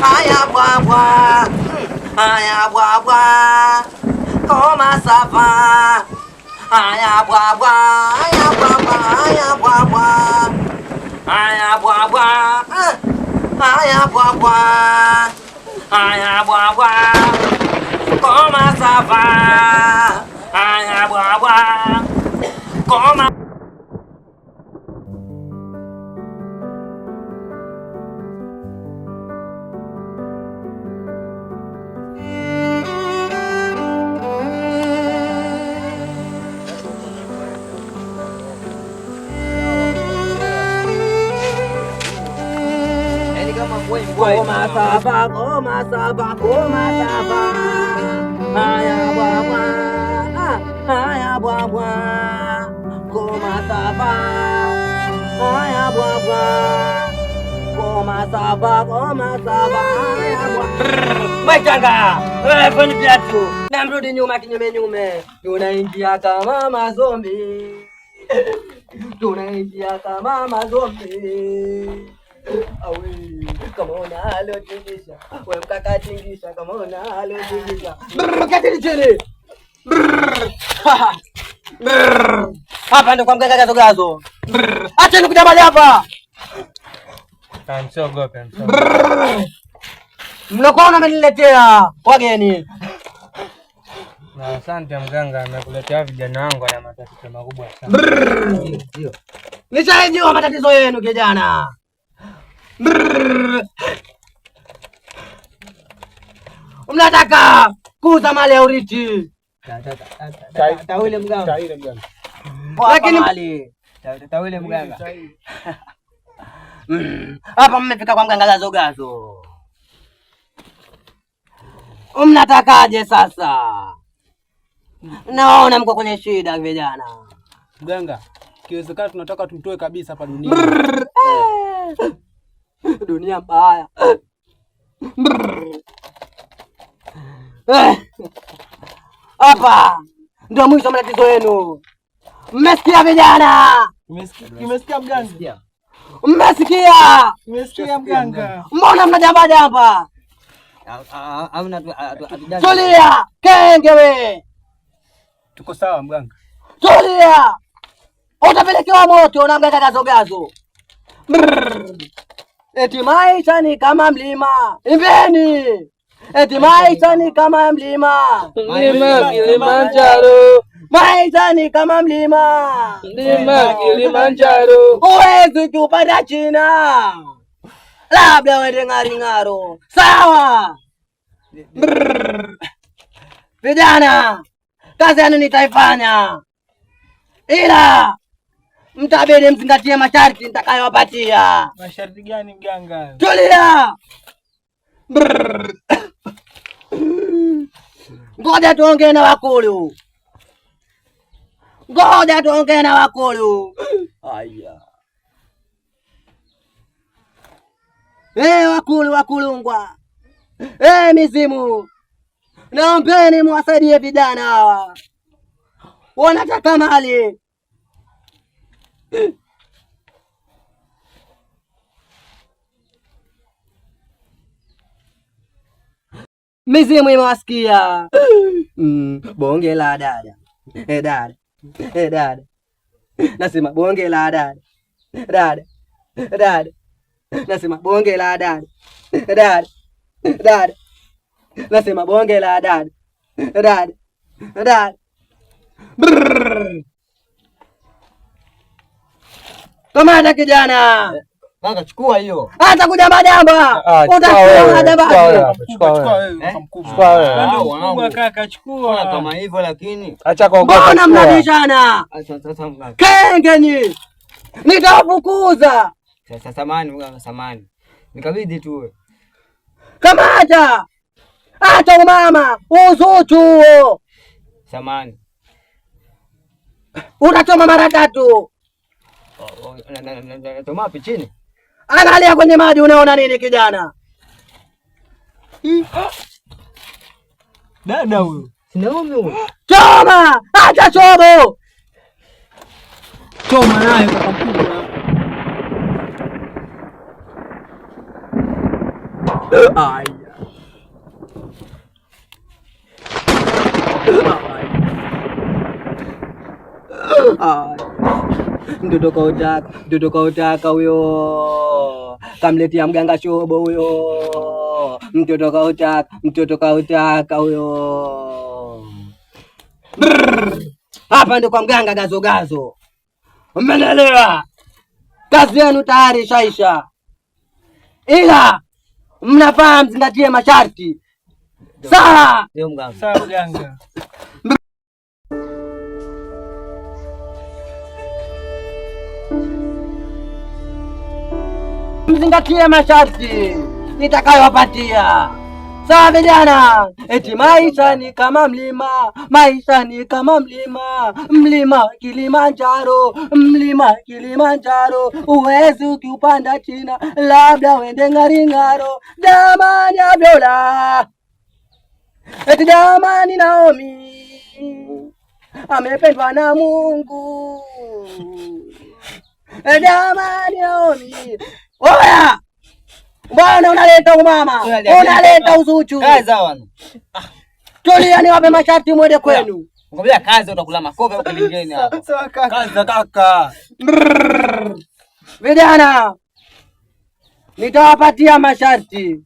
[SPEAKER 11] Haya bwabwa, haya bwabwa, koma sava. Aya bwabwa, aya bwabwa, aya bwabwa, aya bwabwa, aya bwabwa, aya bwabwa, koma sava, aya bwabwa, koma. Koma sava, koma sava, koma sava. Haya bwabwa, haya bwabwa. Koma sava, haya bwabwa. Koma sava, haya bwabwa. Maitanga, fanya viatu. Na mrudi nyuma kinyume. Tunaingia kama mazombi. Tunaingia kama mazombi. Awe, kama unalotingisha, wewe mkakatingisha, kama unalotingisha. Katili chini. Hapa ndo kwa mganga Gazogazo. Acha nikuja bali hapa.
[SPEAKER 4] Msiogope.
[SPEAKER 11] Mnakuwa mnaniletea wageni.
[SPEAKER 4] Na asante mganga, amekuletea vijana wangu na matatizo makubwa sana.
[SPEAKER 11] Ndio. Nishajua matatizo yenu kijana. Mnataka kuuza mali ya urithi. Tawile mganga. Lakini mali. Tawile mganga. Hapa mmefika kwa mganga Gazogazo. Mnatakaje sasa? Naona mko kwenye shida vijana.
[SPEAKER 6] Mganga, kiwezekana tunataka tumtoe kabisa hapa duniani.
[SPEAKER 11] Dunia mbaya. Hapa ndio mwisho matatizo yenu. Mmesikia vijana?
[SPEAKER 6] Umesikia mganga?
[SPEAKER 11] Mmesikia?
[SPEAKER 6] Umesikia mganga?
[SPEAKER 11] Mbona mnajamba jamba? Tulia, kenge we.
[SPEAKER 6] Tuko sawa mganga.
[SPEAKER 11] Tulia. Utapelekewa moto na mganga Gazogazo. Eti maisha ni kama mlima. Imbeni. Eti maisha ni kama mlima.
[SPEAKER 7] Mlima Kilimanjaro.
[SPEAKER 11] Maisha ni kama mlima.
[SPEAKER 7] Mlima Kilimanjaro.
[SPEAKER 11] Huwezi kupanda China. Labda wende Ng'aring'aro. Sawa. Vijana, kazi yenu nitaifanya, ila mtabidi mzingatie masharti nitakayowapatia.
[SPEAKER 6] Masharti gani mganga?
[SPEAKER 11] Tulia. Ngoja tuongee na wakulu. Aya. Wakulungwa. Mizimu. Naombeni muwasaidie vijana hawa. Wanataka mali. Mizimu imewasikia. Bonge la dada. Dada. Nasema bonge la dada. Dada. Nasema bonge la dada. Dada. Nasema bonge la dada. Dada. Kamata kijana.
[SPEAKER 3] Kaka chukua hiyo.
[SPEAKER 11] Hata kuja majamba. Utachukua majamba.
[SPEAKER 7] Chukua wewe.
[SPEAKER 6] Kaka chukua.
[SPEAKER 3] Kama hivyo lakini.
[SPEAKER 7] Acha kuogopa.
[SPEAKER 11] Mbona mnabishana?
[SPEAKER 3] Sasa mganga.
[SPEAKER 11] Kengeni. Nitawafukuza.
[SPEAKER 3] Sasa samani mganga, samani. Nikabidi tu.
[SPEAKER 11] Kamata. Hata umama, uzuchu.
[SPEAKER 3] Samani.
[SPEAKER 11] Utachoma mara 3.
[SPEAKER 3] Toma hapo chini.
[SPEAKER 11] Angalia kwenye maji, unaona nini kijana?
[SPEAKER 6] Dada huyo.
[SPEAKER 3] Sinaona huyo.
[SPEAKER 11] Choma! Acha chobo.
[SPEAKER 6] Choma naye kwa kubwa.
[SPEAKER 11] Mtoto kautaka huyo. Kamletea mganga shobo huyo. Mtoto kautaka huyo. Hapa ndo kwa mganga Gazogazo. Mmenelewa? Kazi yenu tayari shaisha. Ila mnafaa mzingatie masharti. Sawa?
[SPEAKER 3] Ndio mganga.
[SPEAKER 6] Sawa mganga.
[SPEAKER 11] Mzingatie masharti. nitakayowapatia. Sawa vijana, eti maisha ni kama mlima, maisha ni kama mlima, mlima Kilimanjaro, mlima Kilimanjaro, uwezi ukiupanda China, labda wende Ngaringaro. Jamani Abiola, eti jamani Naomi, amependwa na Mungu. Jamani Naomi, oya! Mbona unaleta umama? Unaleta uzuchu.
[SPEAKER 3] Kaza wana.
[SPEAKER 11] Tulia niwape masharti mwende kwenu.
[SPEAKER 3] Ngoja kaza utakula makofi huko lingine hapa.
[SPEAKER 11] Sawa kaka.
[SPEAKER 3] Kaza kaka.
[SPEAKER 11] Vijana, nitawapatia masharti.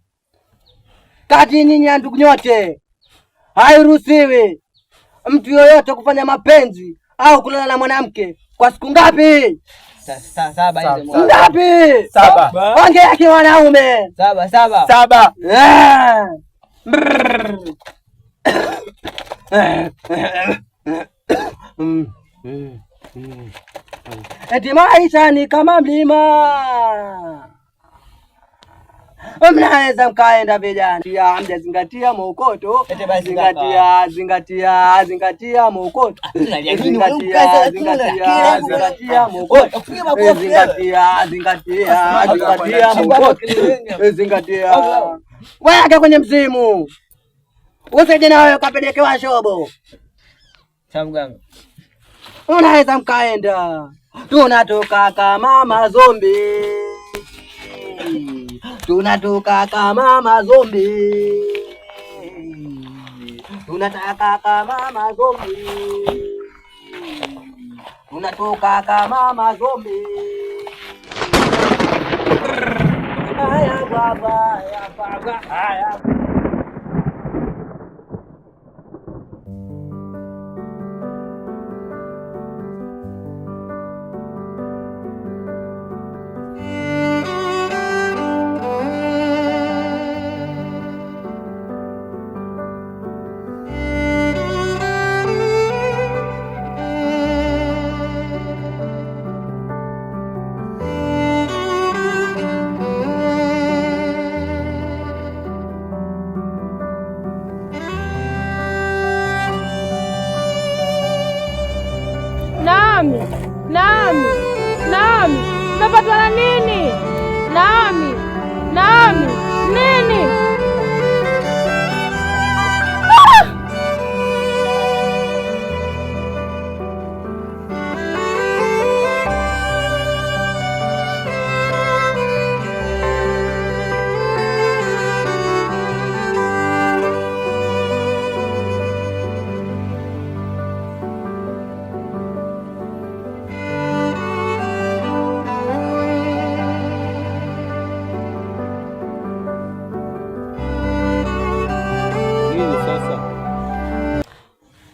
[SPEAKER 11] Kati nyinyi ndugu nyote, hairuhusiwi mtu yoyote kufanya mapenzi au kulala na mwanamke kwa siku ngapi?
[SPEAKER 3] Saba hizo.
[SPEAKER 11] Ngapi?
[SPEAKER 7] 7.
[SPEAKER 11] Ongea kiwanaume.
[SPEAKER 3] 7.
[SPEAKER 11] Eti maisha ni kama mlima, mnaweza mkaenda vijana, mjazingatia mokoto. Zingatia mokoto. Zingatia. Weka kwenye mzimu. Usije na wewe ukapelekewa shobo.
[SPEAKER 3] Chamganga.
[SPEAKER 11] Unaweza mkaenda. Tunatoka kama mazombi. Tunatoka kama mazombi. Tunataka kama mazombi. Tunatoka kama mazombi. Haya baba, ya baba, haya.
[SPEAKER 10] Naomi, umepatwa na nini? Naomi, nini?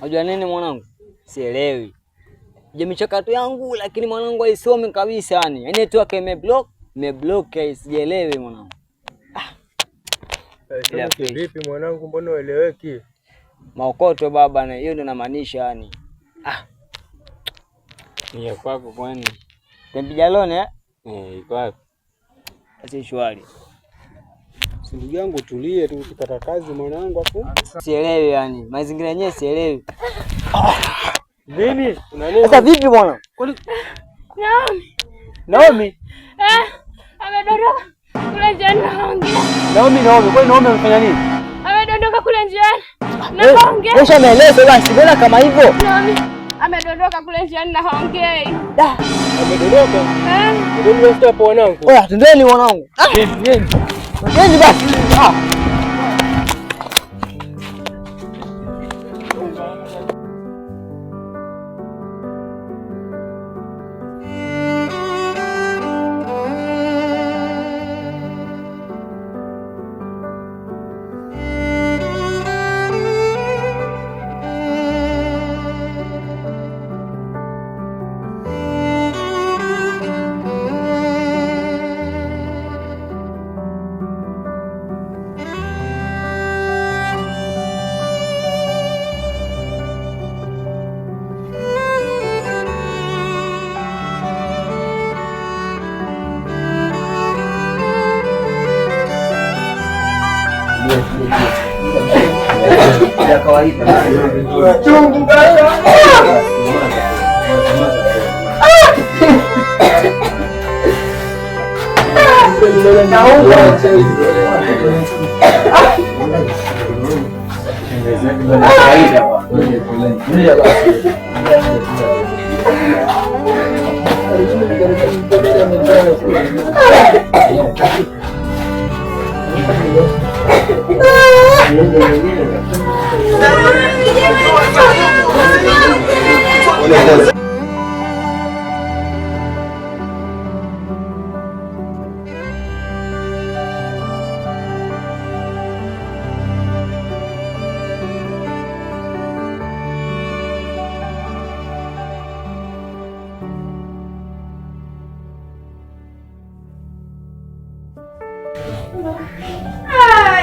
[SPEAKER 3] Unajua nini mwanangu? Sielewi. Je, michakato yangu lakini mwanangu haisome kabisa yani. Yaani tu imeblock sielewi mwanangu.
[SPEAKER 4] Vipi mwanangu, mbona ueleweki?
[SPEAKER 3] Maokoto baba, na hiyo ndio namaanisha yani.
[SPEAKER 4] Ni ya kwako kwani?
[SPEAKER 3] Tembijalone
[SPEAKER 4] Iko wapi?
[SPEAKER 3] Asi shwari.
[SPEAKER 7] Ndugu yangu tulie tu, ukipata kazi mwanangu hapo.
[SPEAKER 3] Sielewi yani. Mazingira yenyewe sielewi.
[SPEAKER 7] Nini?
[SPEAKER 3] Sasa vipi bwana? Naomi?
[SPEAKER 10] Amedondoka kule njiani naongea.
[SPEAKER 7] Naomi, kwani Naomi amefanya nini?
[SPEAKER 10] Amedondoka kule njiani. Naongea.
[SPEAKER 3] Wewe maelezo basi, mbona kama hivyo?
[SPEAKER 10] Naomi amedondoka kule njiani naongea.
[SPEAKER 7] Amedondoka? Ndio nimesikia hapo wanangu.
[SPEAKER 3] Oya, twendeni wanangu. Twendeni basi. kawaida.
[SPEAKER 11] Chungu kaka.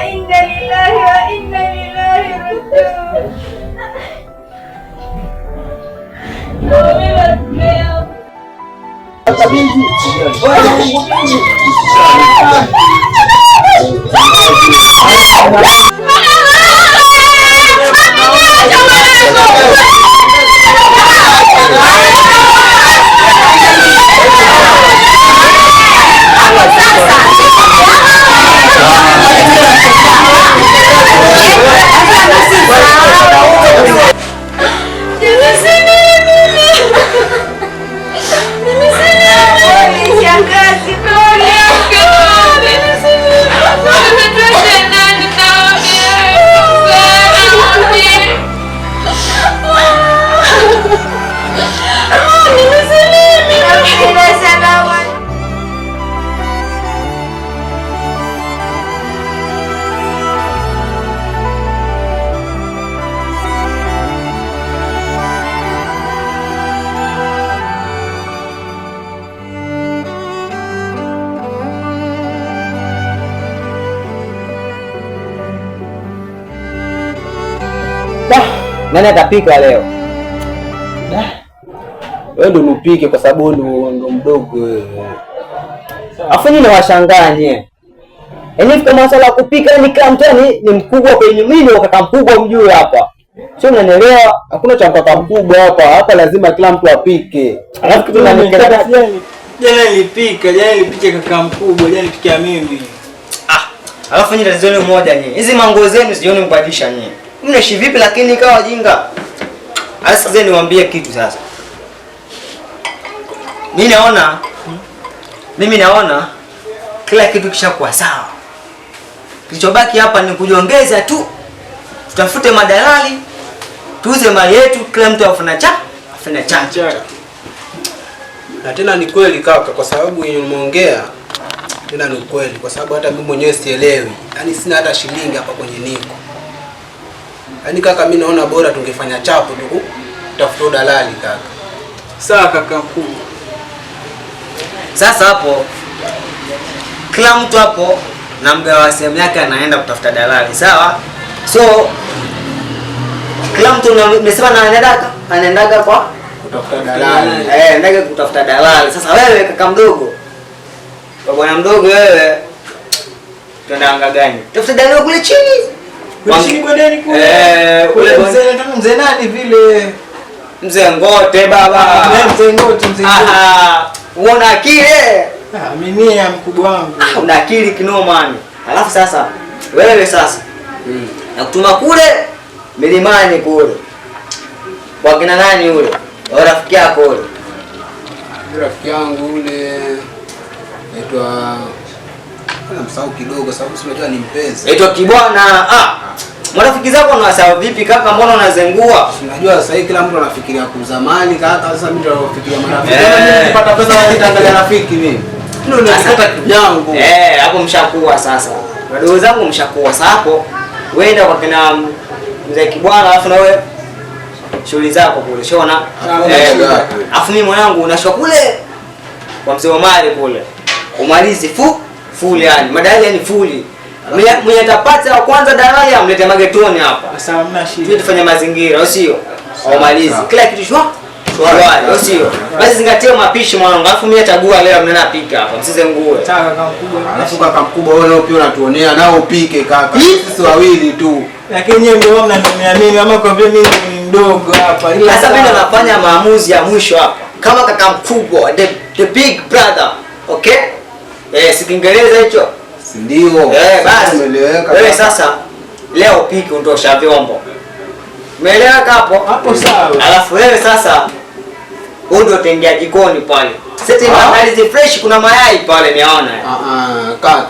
[SPEAKER 9] Inna lillahi wa inna ilaihi raji'un.
[SPEAKER 3] Nani atapika leo?
[SPEAKER 5] Wewe ndo unupike kwa sababu ndo mdogo wewe.
[SPEAKER 3] Afu nyinyi nawashangaa nyie. Yaani kama masuala ya kupika ni kila mtu ni mkubwa kwenye mimi au kaka mkubwa mjui hapa. Sio unanielewa?
[SPEAKER 5] Hakuna cha kaka mkubwa hapa. Hapa lazima kila mtu apike.
[SPEAKER 3] Alafu kitu nanikata
[SPEAKER 4] jana nilipika kaka mkubwa, jana nilipikia mimi.
[SPEAKER 3] Alafu nyinyi tatizo ni moja nyinyi. Hizi mango zenu sioni mbadilisha nyinyi. Mnaishi vipi lakini kawa jinga? Asikizeni niwaambie kitu sasa. Mimi naona kila kitu kishakuwa sawa. Kilichobaki hapa ni kujiongeza tu. Tutafute madalali, tuuze mali yetu, kila mtu afanye cha.
[SPEAKER 6] Na tena ni kweli kaka, kwa sababu yenye umeongea tena ni kweli, kwa sababu hata mimi mwenyewe sielewi. Yaani sina hata shilingi hapa kwenye niko. Yaani kaka, mimi naona bora tungefanya chapo tu, tafuta dalali kaka.
[SPEAKER 4] Sawa kaka mkuu.
[SPEAKER 3] Sasa hapo kila mtu hapo na mgawa sehemu yake anaenda kutafuta dalali, sawa? So kila mtu nimesema anaendaga kwa
[SPEAKER 6] kutafuta dalali.
[SPEAKER 3] Anaendaga kutafuta dalali. Sasa wewe kaka mdogo, bwana mdogo wewe, tunaenda anga gani? Tafuta dalali kule chini.
[SPEAKER 4] Chini kwendeni kule.
[SPEAKER 3] Kule
[SPEAKER 4] mzee nani vile?
[SPEAKER 3] Mzee Ngote baba.
[SPEAKER 4] Mzee Ngote.
[SPEAKER 3] Uona akili?
[SPEAKER 4] Mimi ya mkubwa wangu.
[SPEAKER 3] Una akili kinomani. Alafu sasa wewe sasa na kutuma kule milimani kule. Kwa kina nani ule? Wa rafiki yako ule.
[SPEAKER 6] Rafiki yangu ule aitwa msahau kidogo sababu si unajua ni mpenzi.
[SPEAKER 3] Aitwa Kibwana. Marafiki zako unawasahau vipi kaka, mbona unazengua?
[SPEAKER 6] Unajua sasa hivi kila mtu anafikiria kuuza mali kaka, sasa mimi ndio nafikiria marafiki. Mimi nipata pesa nitaangalia rafiki mimi. Ndio nikata kijangu.
[SPEAKER 3] Hapo mshakuwa sasa. Wadogo zangu mshakuwa sasa hapo. Wenda kwa kina mzee Kibwana alafu na wewe shughuli zako kule. Shona. Alafu mimi mwanangu unashwa kule kwa mzee Omari kule. Umalizi full yani. Madali yani fully. Mwenye atapata wa kwanza dalali amlete magetoni hapa.
[SPEAKER 4] Sasa hamna shida.
[SPEAKER 3] Tufanye mazingira, au sio? Umalizi. Kila kitu shwa. Shwari, au sio? Basi zingatia mapishi mwanangu. Alafu mimi atagua leo mnena pika hapa. Msizengue.
[SPEAKER 4] Sawa kaka mkubwa.
[SPEAKER 6] Alafu kaka mkubwa wewe pia unatuonea nao upike kaka. Sisi wawili tu.
[SPEAKER 4] Lakini yeye ndio mnaniambia mimi ama kwa vile mimi ni mdogo hapa. Ila
[SPEAKER 3] sasa mimi nafanya maamuzi ya mwisho hapa. Kama kaka mkubwa, the big brother. Okay? Si Kiingereza hicho?
[SPEAKER 6] Si ndio?
[SPEAKER 3] Basi. Wewe sasa leo piki ondosha vyombo. Umeeleweka hapo?
[SPEAKER 4] Hapo sawa.
[SPEAKER 3] Alafu wewe sasa ndio utaingia jikoni pale. Sasa maandalizi fresh, kuna mayai pale niona.
[SPEAKER 6] Kaka.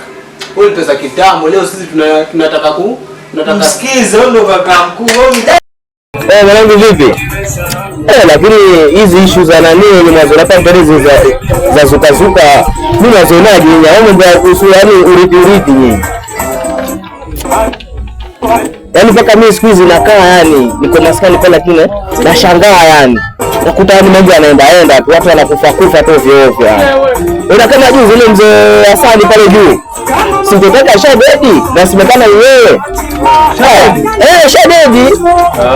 [SPEAKER 6] Wewe pesa kitambo, leo sisi tunataka
[SPEAKER 4] msikize ndo kaka mkuu.
[SPEAKER 7] Mwanangu vipi? Lakini hizi issue za nani ni mwanzo hizi za zuka. Mimi nazionaje nyinyi? Au mambo ya kuhusu yani urithi nyinyi? Yaani mpaka mimi siku hizi nakaa yani niko maskani pale lakini nashangaa yani. Nakuta yani mambo yanaenda tu, watu wanakufa tu ovyo yani. Una kama juzi ile mzee Hasani pale juu. Singotaka shadedi na simekana wewe. Shadedi.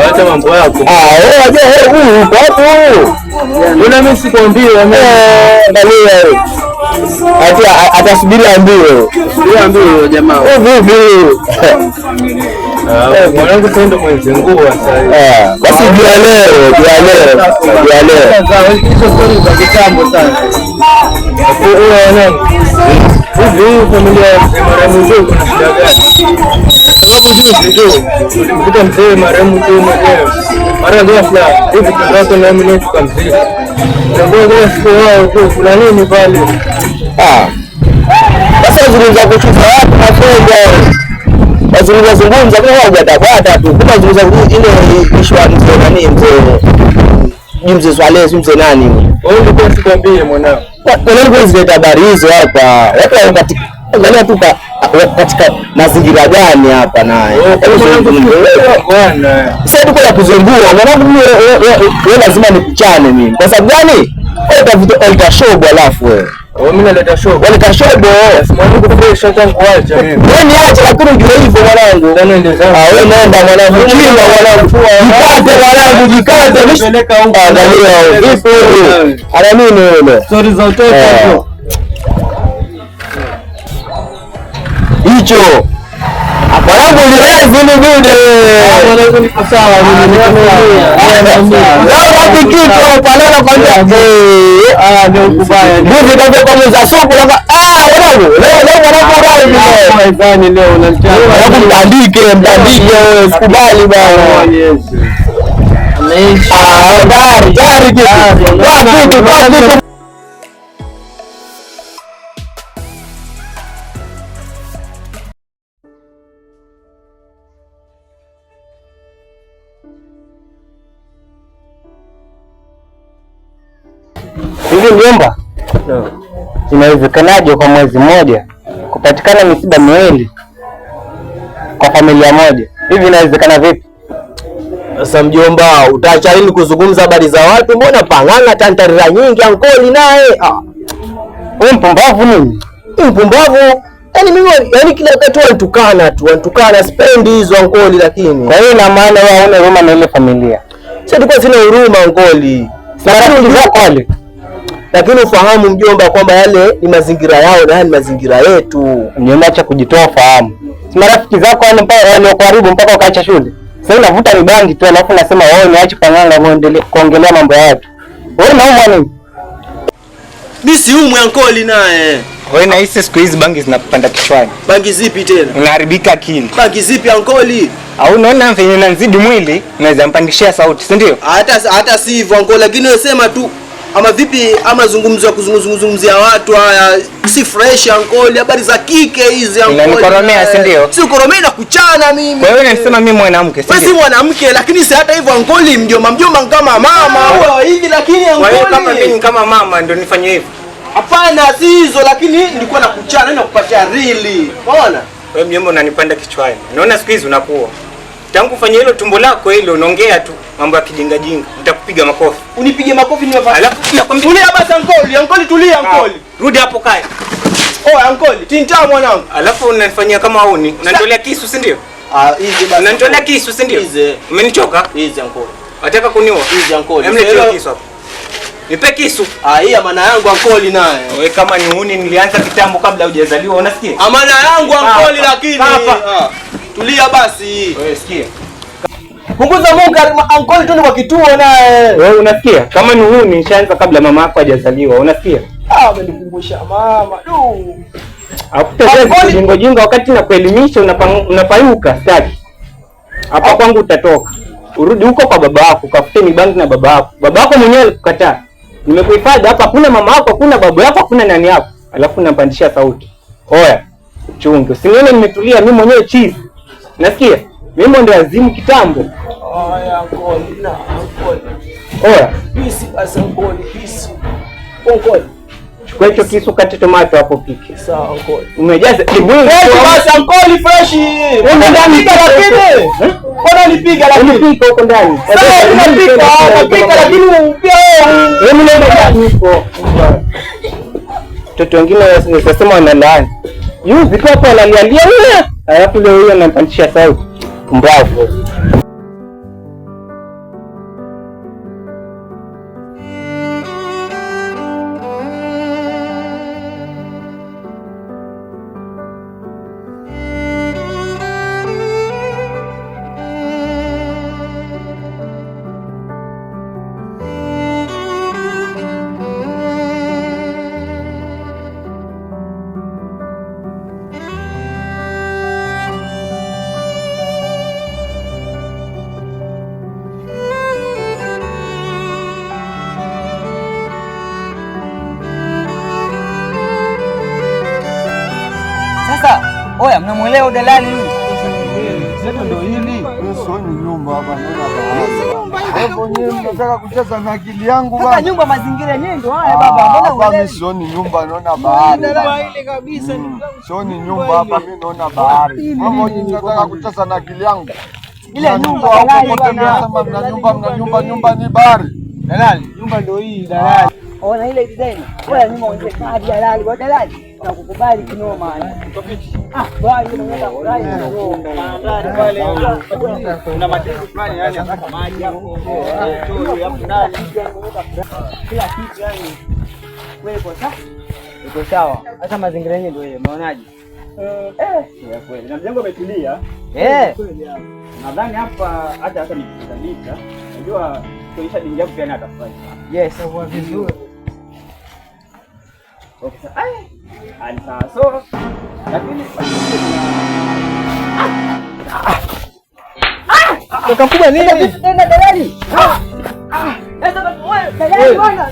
[SPEAKER 6] Acha mambo yako.
[SPEAKER 7] Unajua huyu uko hapo. Una mimi sikwambia ndio wewe. Atasubiri ambiwe.
[SPEAKER 6] Ambiwe jamaa.
[SPEAKER 7] Vipi?
[SPEAKER 6] Mwanangu twende mwenzi nguo sasa.
[SPEAKER 7] Basi jua leo.
[SPEAKER 6] Sasa hizo story za kitambo sana. Hivi familia ya marehemu Joe kuna shida gani? Sababu juzi tu tulimkuta mzee marehemu Joe mwenyewe. Mara ghafla hivi tunataka na mimi tukamzika. Ndio siku wao tu kuna nini pale?
[SPEAKER 7] Sasa zungumza kuchuka watu na fedha. Zungumza kwa hujatapata tu. Kuna zungumza ile issue ya mzee nani mzee Swaleh mzee nani?
[SPEAKER 6] Wewe ndio sikwambie mwanangu.
[SPEAKER 7] Kwa zileta habari hizo hapa. Watu angalia tu katika mazingira gani hapa naye.
[SPEAKER 6] Bwana.
[SPEAKER 7] Sasa tuko na kuzungua. Mwanangu wewe lazima nikuchane mimi. Kwa sababu gani? Utavuta show alafu wewe.
[SPEAKER 6] Mimi naleta show.
[SPEAKER 7] Waleta show
[SPEAKER 6] mwanangu kwa tangu kuacha mimi.
[SPEAKER 7] Wewe niache lakini ujue hivyo mwanangu. Wewe nenda mwanangu. Chimba mwanangu. Jikate
[SPEAKER 6] nipeleka huko.
[SPEAKER 7] Angalia vipi wewe? Ana nini wewe?
[SPEAKER 6] Stories za utoto hapo.
[SPEAKER 7] Hicho. Mwanangu ni vile vile.
[SPEAKER 6] Mwanangu niko sawa mimi
[SPEAKER 7] wapi kitu palala kwambia
[SPEAKER 6] ndio kubaya.
[SPEAKER 7] Hivi ndio kwa mza soko mwanangu. Leo
[SPEAKER 6] mwanangu leo unanichana.
[SPEAKER 7] Mtandike sikubali bwana.
[SPEAKER 6] Yes. Ameisha.
[SPEAKER 7] Tayari kitu.
[SPEAKER 11] Hivi mjomba, inawezekanaje kwa mwezi mmoja kupatikana misiba miwili kwa familia moja? Hivi inawezekana vipi?
[SPEAKER 7] Sasa mjomba, utaacha lini kuzungumza habari za watu? Mbona panganga tantarira nyingi ankoli naye?
[SPEAKER 11] Wewe mpumbavu nini?
[SPEAKER 7] Mpumbavu? Yaani kila wakati wanatukana spendi hizo ankoli lakini.
[SPEAKER 11] Kwa hiyo ina maana wewe hauna huruma na ile familia.
[SPEAKER 7] Sasa tulikuwa sina huruma ankoli. Lakini ufahamu mjomba kwamba yale ni mazingira yao na ni mazingira yetu.
[SPEAKER 11] Mjomba, acha kujitoa fahamu. Si marafiki zako wale mpaka waliokuharibu mpaka ukaacha shule. Sasa unavuta mibangi tu alafu unasema wewe niache panganga muendelee kuongelea mambo ya watu. Wewe unaumwa nini?
[SPEAKER 7] Mimi si umwe ankoli naye.
[SPEAKER 4] Wewe na hisi siku hizi bangi zinapanda kichwani.
[SPEAKER 7] Bangi zipi tena?
[SPEAKER 4] Unaharibika akili.
[SPEAKER 7] Bangi zipi ankoli?
[SPEAKER 4] Au unaona venye nanzidi mwili naweza mpandishia sauti, si ndio?
[SPEAKER 7] Hata si hivyo ankoli, lakini wewe sema tu ama vipi, ama zungumzo ya kuzungumzia watu haya si fresh ankoli, habari za kike hizi ankoli.
[SPEAKER 4] Unanikoromea, si ndio?
[SPEAKER 7] Si ukoromea na kuchana mimi.
[SPEAKER 4] Kwa hiyo unasema mimi mwanamke, si ndio?
[SPEAKER 7] Wewe si mwanamke, lakini si hata hivyo ankoli, mjomba kama mama. Wewe hivi lakini ankoli.
[SPEAKER 4] Kwa hiyo kama mimi kama mama ndio nifanye hivi.
[SPEAKER 7] Hapana, si hizo, lakini nilikuwa nakuchana na kupatia really. Unaona?
[SPEAKER 4] Wewe mjomba unanipanda kichwani. Unaona siku hizi unakuwa. Tangu kufanya hilo tumbo lako hilo unaongea tu mambo ya kijinga jinga. Nitakupiga makofi.
[SPEAKER 7] Unipige makofi nimevaa.
[SPEAKER 4] Alafu nakwambia
[SPEAKER 7] tulia basi ankoli, tulia ankoli.
[SPEAKER 4] Rudi hapo kaya.
[SPEAKER 7] Ankoli, tinta mwanangu.
[SPEAKER 4] Alafu unanifanyia kama huni. Unanitolea kisu, si ndio?
[SPEAKER 7] Hizi basi.
[SPEAKER 4] Unanitolea kisu, si ndio? Umenichoka?
[SPEAKER 7] Hizi ankoli.
[SPEAKER 4] Unataka kuniua?
[SPEAKER 7] Hizi ankoli.
[SPEAKER 4] Nipe kisu hapo. Nipe kisu.
[SPEAKER 7] Hii amana yangu ankoli naye.
[SPEAKER 4] Wewe kama ni huni nilianza kitambo kabla hujazaliwa, unasikia?
[SPEAKER 7] Amana yangu ankoli lakini.
[SPEAKER 5] Tulia basi.
[SPEAKER 4] Wewe sikia.
[SPEAKER 5] Punguza munkari, uncle tu ni kwa kituo naye.
[SPEAKER 4] Wewe unasikia? Kama ni huu nishaanza kabla mama yako hajazaliwa. Unasikia?
[SPEAKER 5] Umenikumbusha mama.
[SPEAKER 4] Hakutazaa jingo wakati na kuelimisha unapayuka staki. Hapa kwangu utatoka. Urudi huko kwa baba yako, kafute mibangi na baba yako. Baba yako mwenyewe alikukataa. Nimekuhifadhi hapa, hakuna mama yako, hakuna baba yako, hakuna nani yako. Alafu unampandishia sauti. Oya, chungu. Usinione nimetulia mimi mwenyewe chizi. Nasikia? Mimi ndio azimu kitambo.
[SPEAKER 5] Oya, ngoli na ngoli.
[SPEAKER 4] Oya,
[SPEAKER 5] Bisi basi ngoli, bisi. Ngoli.
[SPEAKER 4] chukua hicho kisu kati tomato hapo pike.
[SPEAKER 5] Sawa ngoli.
[SPEAKER 4] Umejaza
[SPEAKER 5] basi ngoli fresh.
[SPEAKER 4] Wewe ndani
[SPEAKER 5] lakini. Mbona unipiga lakini?
[SPEAKER 4] Unipiga huko ndani.
[SPEAKER 5] Sasa unapika lakini pia wewe
[SPEAKER 4] nenda ndani huko. Watoto wengine wasema wanalaani. Yuzi tu hapo analialia wewe. Alafu leo huyo anampandisha sauti. Mbavu.
[SPEAKER 11] Oya, mnamuelewa dalali huyu?
[SPEAKER 7] Sasa ndio hili. Soni nyumba hapa naona bahari. Hapo nyinyi mnataka kucheza na akili yangu baba.
[SPEAKER 11] Sasa nyumba mazingira yenyewe ndio haya baba. Mbona
[SPEAKER 7] uelewi? Soni nyumba naona bahari.
[SPEAKER 11] Nyumba ile kabisa
[SPEAKER 7] Soni nyumba hapa mimi naona bahari. Hapo nyinyi mnataka kucheza na akili yangu.
[SPEAKER 11] Ile nyumba
[SPEAKER 7] hapo mnasema mna nyumba ni bahari.
[SPEAKER 11] Dalali, nyumba ndio hii dalali. Ona ile design. Oya nyumba unje kadi dalali, kwa dalali. Na kukubali kinoma. Bali unaenda kulai na roho. Mandani pale kuna matendo fulani yani anataka maji hapo. Choo hapo ndani. Kila kitu yani. Wewe uko sawa? Uko sawa. Hata mazingira yenyewe ndio hiyo. Unaonaje?
[SPEAKER 3] Ya kweli. Na mjengo umetulia. Nadhani hapa hata nikikutalika. Unajua kuisha dingi yako pia na atafurahi.
[SPEAKER 11] Yes, kwa vizuri.
[SPEAKER 3] Okay. So lakini
[SPEAKER 11] Kakubwa nini? Tena dalali. Dalali bwana.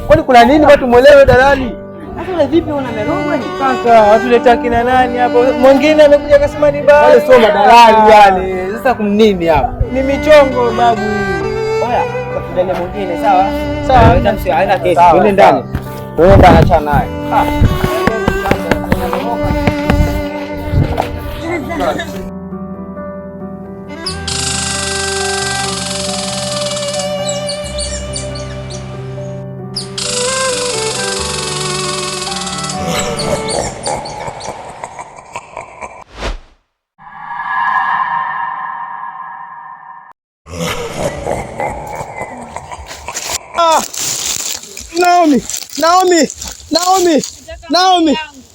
[SPEAKER 11] Kwani kuna nini watu muelewe dalali? Sasa vipi una merogwa ni? Kaka, watu leta kina nani hapo? Mwingine amekuja akasema ni baba. Wale sio madalali wale. Sasa kuna nini hapo? Ni michongo babu hii. Oya, kwa kidani mwingine sawa? Sawa, ndio haina kesi. Twende ndani. Wewe ndani acha naye.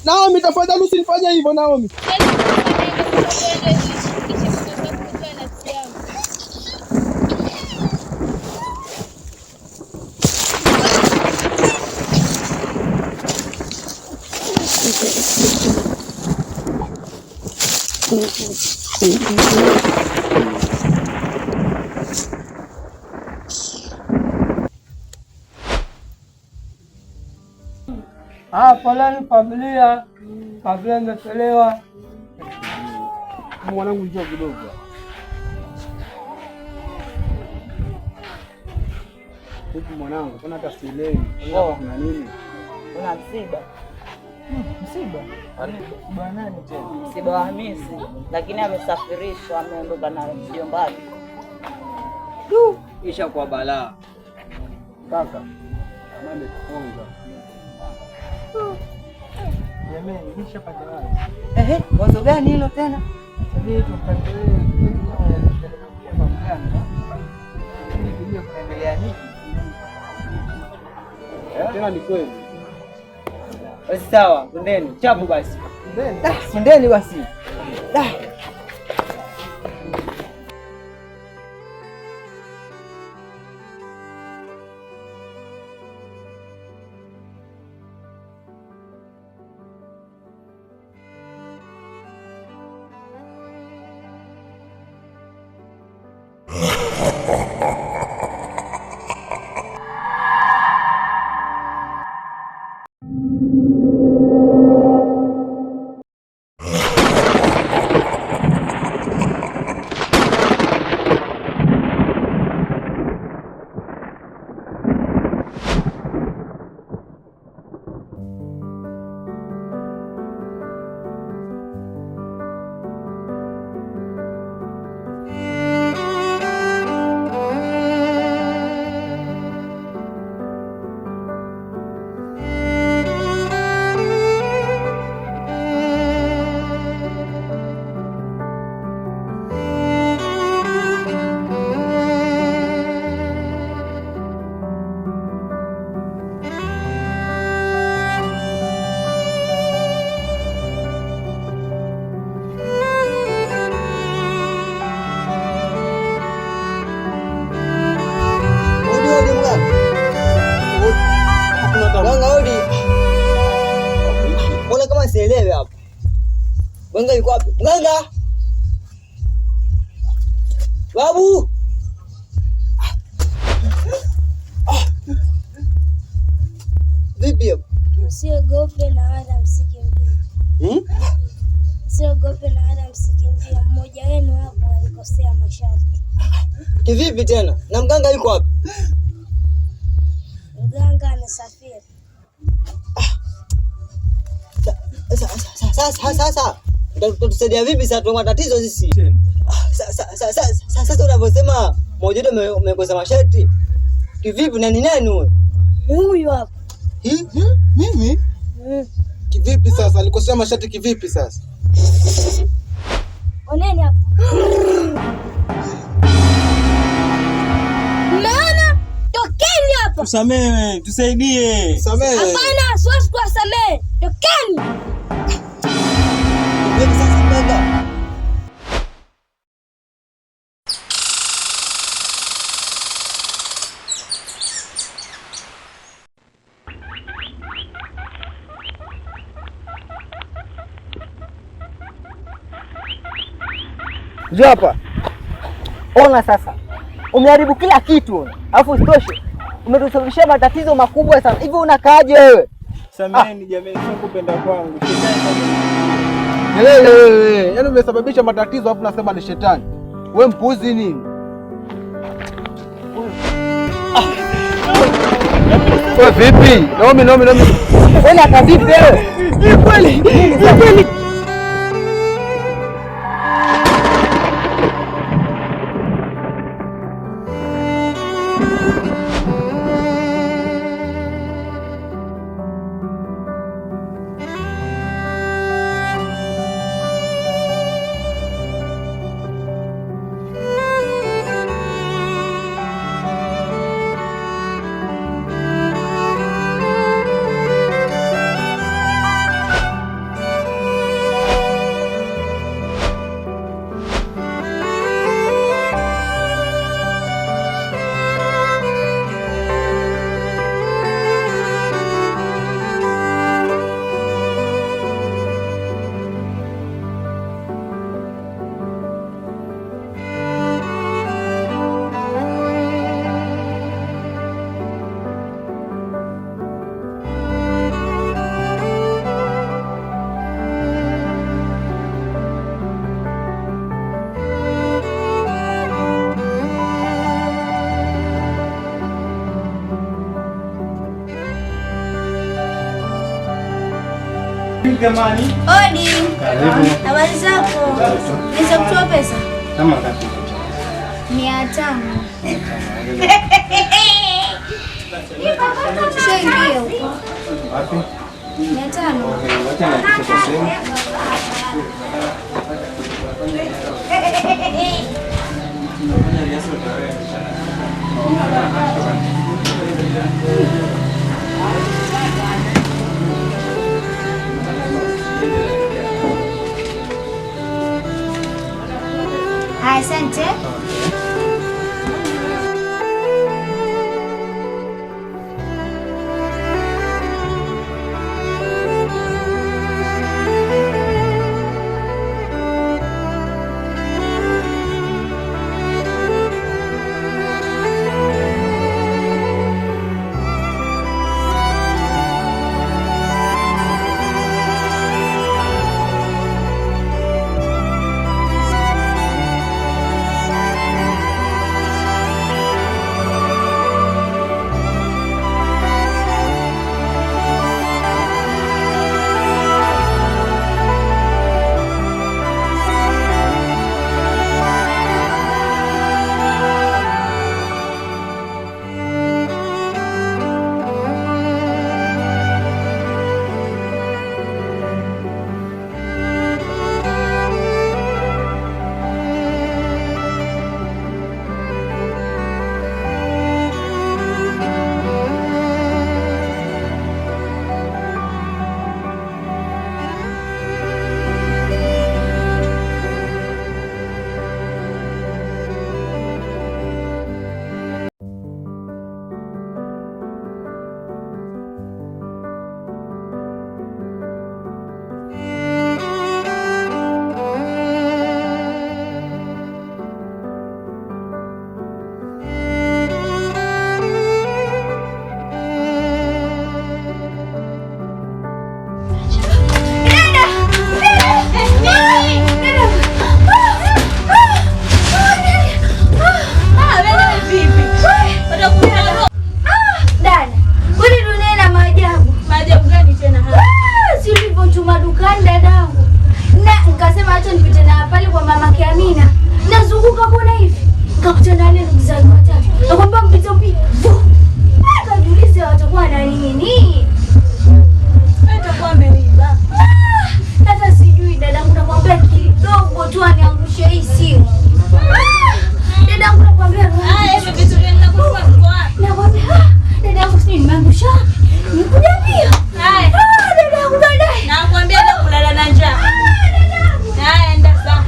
[SPEAKER 7] Naomi, tafadhali usinifanye hivyo Naomi.
[SPEAKER 11] Poleni familia imechelewa. Mwanangu njoo kidogo. Huku mwanangu, kuna hata sielewi. Kuna nini?
[SPEAKER 12] Kuna msiba.
[SPEAKER 11] Msiba?
[SPEAKER 12] Msiba nani tena? Msiba wa Hamisi, lakini amesafirishwa, ameondoka na mjombani.
[SPEAKER 11] Isha kwa balaa. Kaka, amande kufunga. Jamani, nishapata wapi? Wazo gani hilo tena? Sasa tupate kuendelea nini? Tena ni kweli. Basi sawa, twendeni. Chapu basi. Twendeni basi. sielewi hapa. Mganga yuko wapi? Mganga! Babu! Vipi hapo?
[SPEAKER 9] Usiogope na wala msikimbie. Usiogope na wala msikimbie. Mmoja wenu hapo alikosea masharti.
[SPEAKER 11] Kivipi tena? Na mganga yuko wapi?
[SPEAKER 9] Mganga anasafiri.
[SPEAKER 11] Sasa tutasaidia vipi sasa? Tuna tatizo sisi. Sasa unavyosema mmoja wetu umekosa masharti. Kivipi na ni nani huyo?
[SPEAKER 9] Huyu hapa.
[SPEAKER 6] Mimi? Kivipi sasa? Alikosea masharti kivipi sasa?
[SPEAKER 9] Oneni hapa. Maana tokeni hapa.
[SPEAKER 5] Tusamehe, tusaidie.
[SPEAKER 6] Tusamehe.
[SPEAKER 9] Hapana, siwezi kuwasamehe. Tokeni.
[SPEAKER 11] Vipi sasa mganga?
[SPEAKER 3] Njoo hapa. Ona sasa. Umeharibu kila kitu. Alafu usitoshe. Umetusababishia matatizo makubwa sana. Hivi unakaaje wewe?
[SPEAKER 4] Samahani jamani, sio kupenda kwangu.
[SPEAKER 6] Wewe, yaani umesababisha matatizo hapo unasema ni shetani. Wewe mpuzi nini? Wewe vipi? Naomi.
[SPEAKER 3] Wewe hata vipi wewe?
[SPEAKER 6] Ni kweli.
[SPEAKER 5] Jamani.
[SPEAKER 9] Odi. Habari zako? Naweza kutoa pesa?
[SPEAKER 5] Kama ngapi?
[SPEAKER 9] 500. Shaingia huko.
[SPEAKER 5] Wapi?
[SPEAKER 9] 500.
[SPEAKER 5] Wacha na kitu kwa sehemu.
[SPEAKER 9] Asante.
[SPEAKER 2] Dada, kwani dunia ina maajabu?
[SPEAKER 10] Maajabu gani tena haya?
[SPEAKER 2] Si ulivyochuma dukani dadangu. Na nikasema acha nipite na pale kwa mama Amina. Nazunguka kuna hivi. Nikakutana wale ndugu zangu watatu. Nakwambia mpita mpi. Akajiuliza watakuwa na nini?
[SPEAKER 10] Atakuwa ameiba.
[SPEAKER 2] Sasa sijui dadangu, nakwambia kidogo tu aniangushe hii simu. Dadangu nakwambia
[SPEAKER 10] Hizo vitu vya ninakupa mko wapi?
[SPEAKER 2] nakwambia dadangu sijui nimeangusha. Nikuja pia. Dadangu baadaye.
[SPEAKER 10] Nakwambia ndio kulala na njaa. Haya, enda sasa.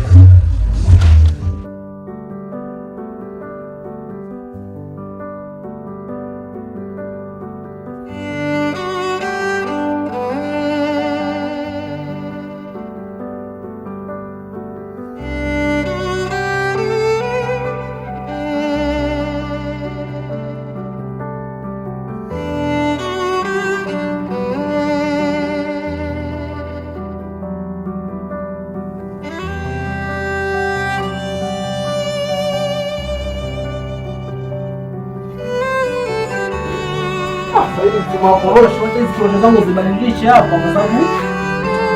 [SPEAKER 7] Korosho hizi korosho zangu zibadilishe hapa kwa sababu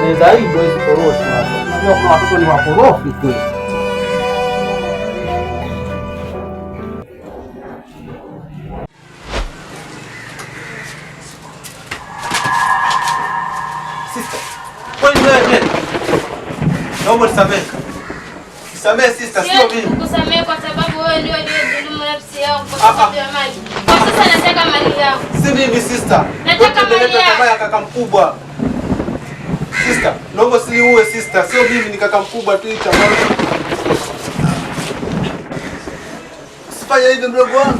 [SPEAKER 7] ni zaidi hizi korosho hapa. Unajua kuna watoto ni wakorofi kweli.
[SPEAKER 5] Sister, kwani wewe naomba nisamehe. Nisamehe sister, sio mimi.
[SPEAKER 2] Kukusamehe kwa sababu wewe ndio dhulumu nafsi yangu kwa sababu ya mali. Kwa sasa nataka mali yangu.
[SPEAKER 5] Si mimi sister.
[SPEAKER 2] Nataka mali yangu.
[SPEAKER 5] Kama ya kaka mkubwa. Sister, naomba usiniue sister, sio mimi, ni kaka mkubwa tu hicho ambacho. Usifanye hivi mdogo wangu.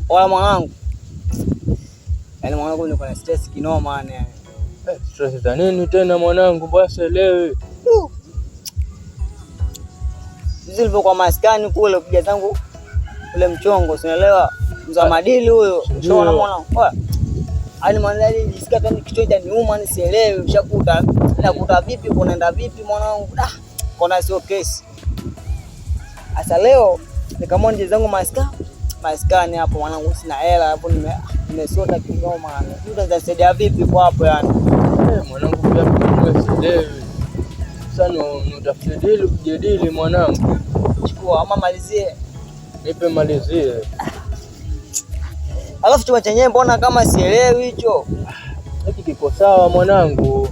[SPEAKER 3] Ola mwanangu. Yaani mwanangu niko na stress kinoma yani.
[SPEAKER 7] Stress za nini tena mwanangu, basi elewe.
[SPEAKER 3] Zilivyo kwa maskani kule kuja zangu ule mchongo, unaelewa? Mza madili huyo. Unaona mwanangu. Yaani mwanangu nisikia tu kichwa cha niuma nisielewe, ushakuta nakuta vipi kunaenda vipi mwanangu. Kona sio kesi. Asa leo nikamwona nje zangu maskani hapo mwanangu, sina hela hapo, nimesota kinoma yani. Utasaidia vipi kwa hapo yani?
[SPEAKER 7] Mwanangu pia msielewi. Sana unatafuta dili kujadili mwanangu.
[SPEAKER 3] Chukua ama malizie.
[SPEAKER 7] Nipe malizie.
[SPEAKER 3] Alafu chuma chenyewe mbona kama sielewi hicho?
[SPEAKER 7] Hiki kipo sawa mwanangu.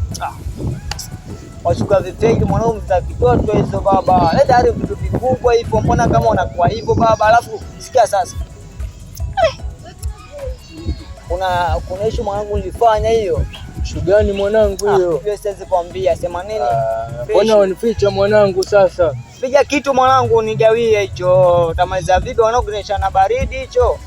[SPEAKER 3] Washuka vipeki mwanangu, mtakitoto hizo baba. Leta hadi vitu vikubwa hivyo, mbona kama unakuwa hivyo baba? Alafu sikia sasa. Kuna issue mwanangu nilifanya hiyo.
[SPEAKER 7] Issue gani mwanangu hiyo?
[SPEAKER 3] Hiyo siwezi kuambia, sema nini?
[SPEAKER 7] Mbona unificha mwanangu sasa?
[SPEAKER 3] Piga kitu mwanangu nigawie hicho. Utamaliza vipi mwanangu, kinishana baridi hicho?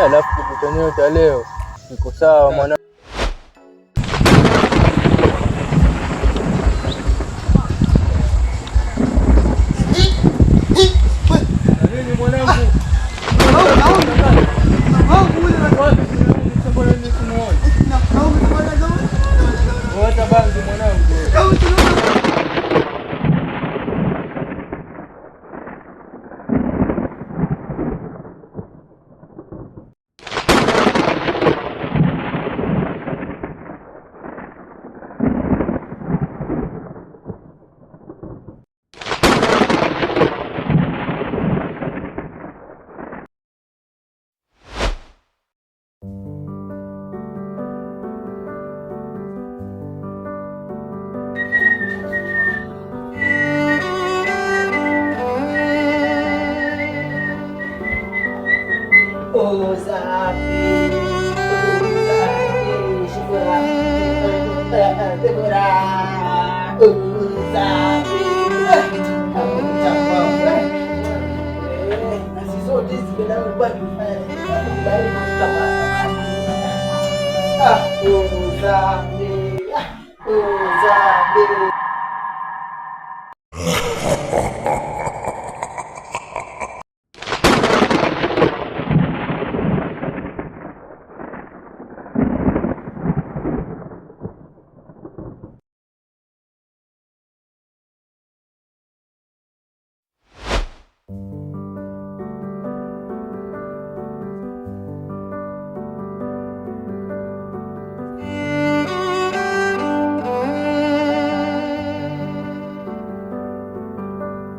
[SPEAKER 7] Alafu tukutane leo. Niko sawa mwanangu. Nini mwanangu? Wacha bangi mwanangu.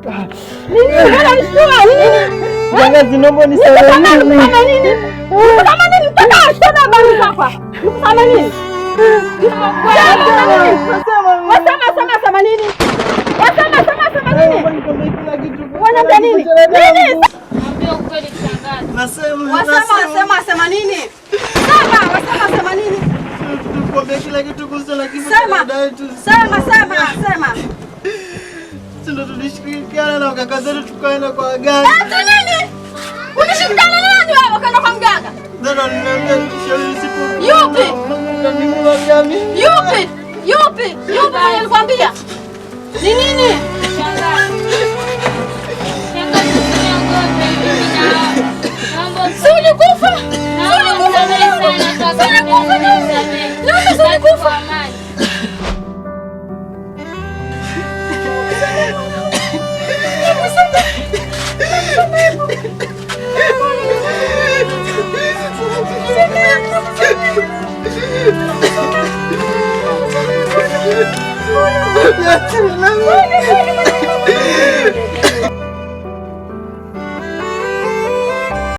[SPEAKER 11] Nini? Mbona unishtua? Nini? Shangazi, naomba nisamehe. Kama nini? Kama nini? Mtaka sana habari hapa. Kama nini? Wasema nini? Wasema nini? Wanaambia nini? Nini?
[SPEAKER 2] Mwambie ukweli shangazi.
[SPEAKER 11] Wasema nini? Wasema nini?
[SPEAKER 7] Tukwambia kila kitu kuhusu na kifo
[SPEAKER 11] cha
[SPEAKER 7] dada yetu.
[SPEAKER 11] Sema.
[SPEAKER 7] Ndio tulishirikiana na kaka zetu tukaenda kwa waganga.
[SPEAKER 11] Nini? Ulishirikiana na nani wewe ukaenda kwa mganga?
[SPEAKER 7] Ndio niliambia shauri sipo.
[SPEAKER 11] Yupi?
[SPEAKER 7] Yupi?
[SPEAKER 11] Yupi nilikwambia? Ni nini?
[SPEAKER 2] Shangazi. Shangazi usiogope mimi na. Naomba
[SPEAKER 11] Si ulikufa?
[SPEAKER 7] Sana.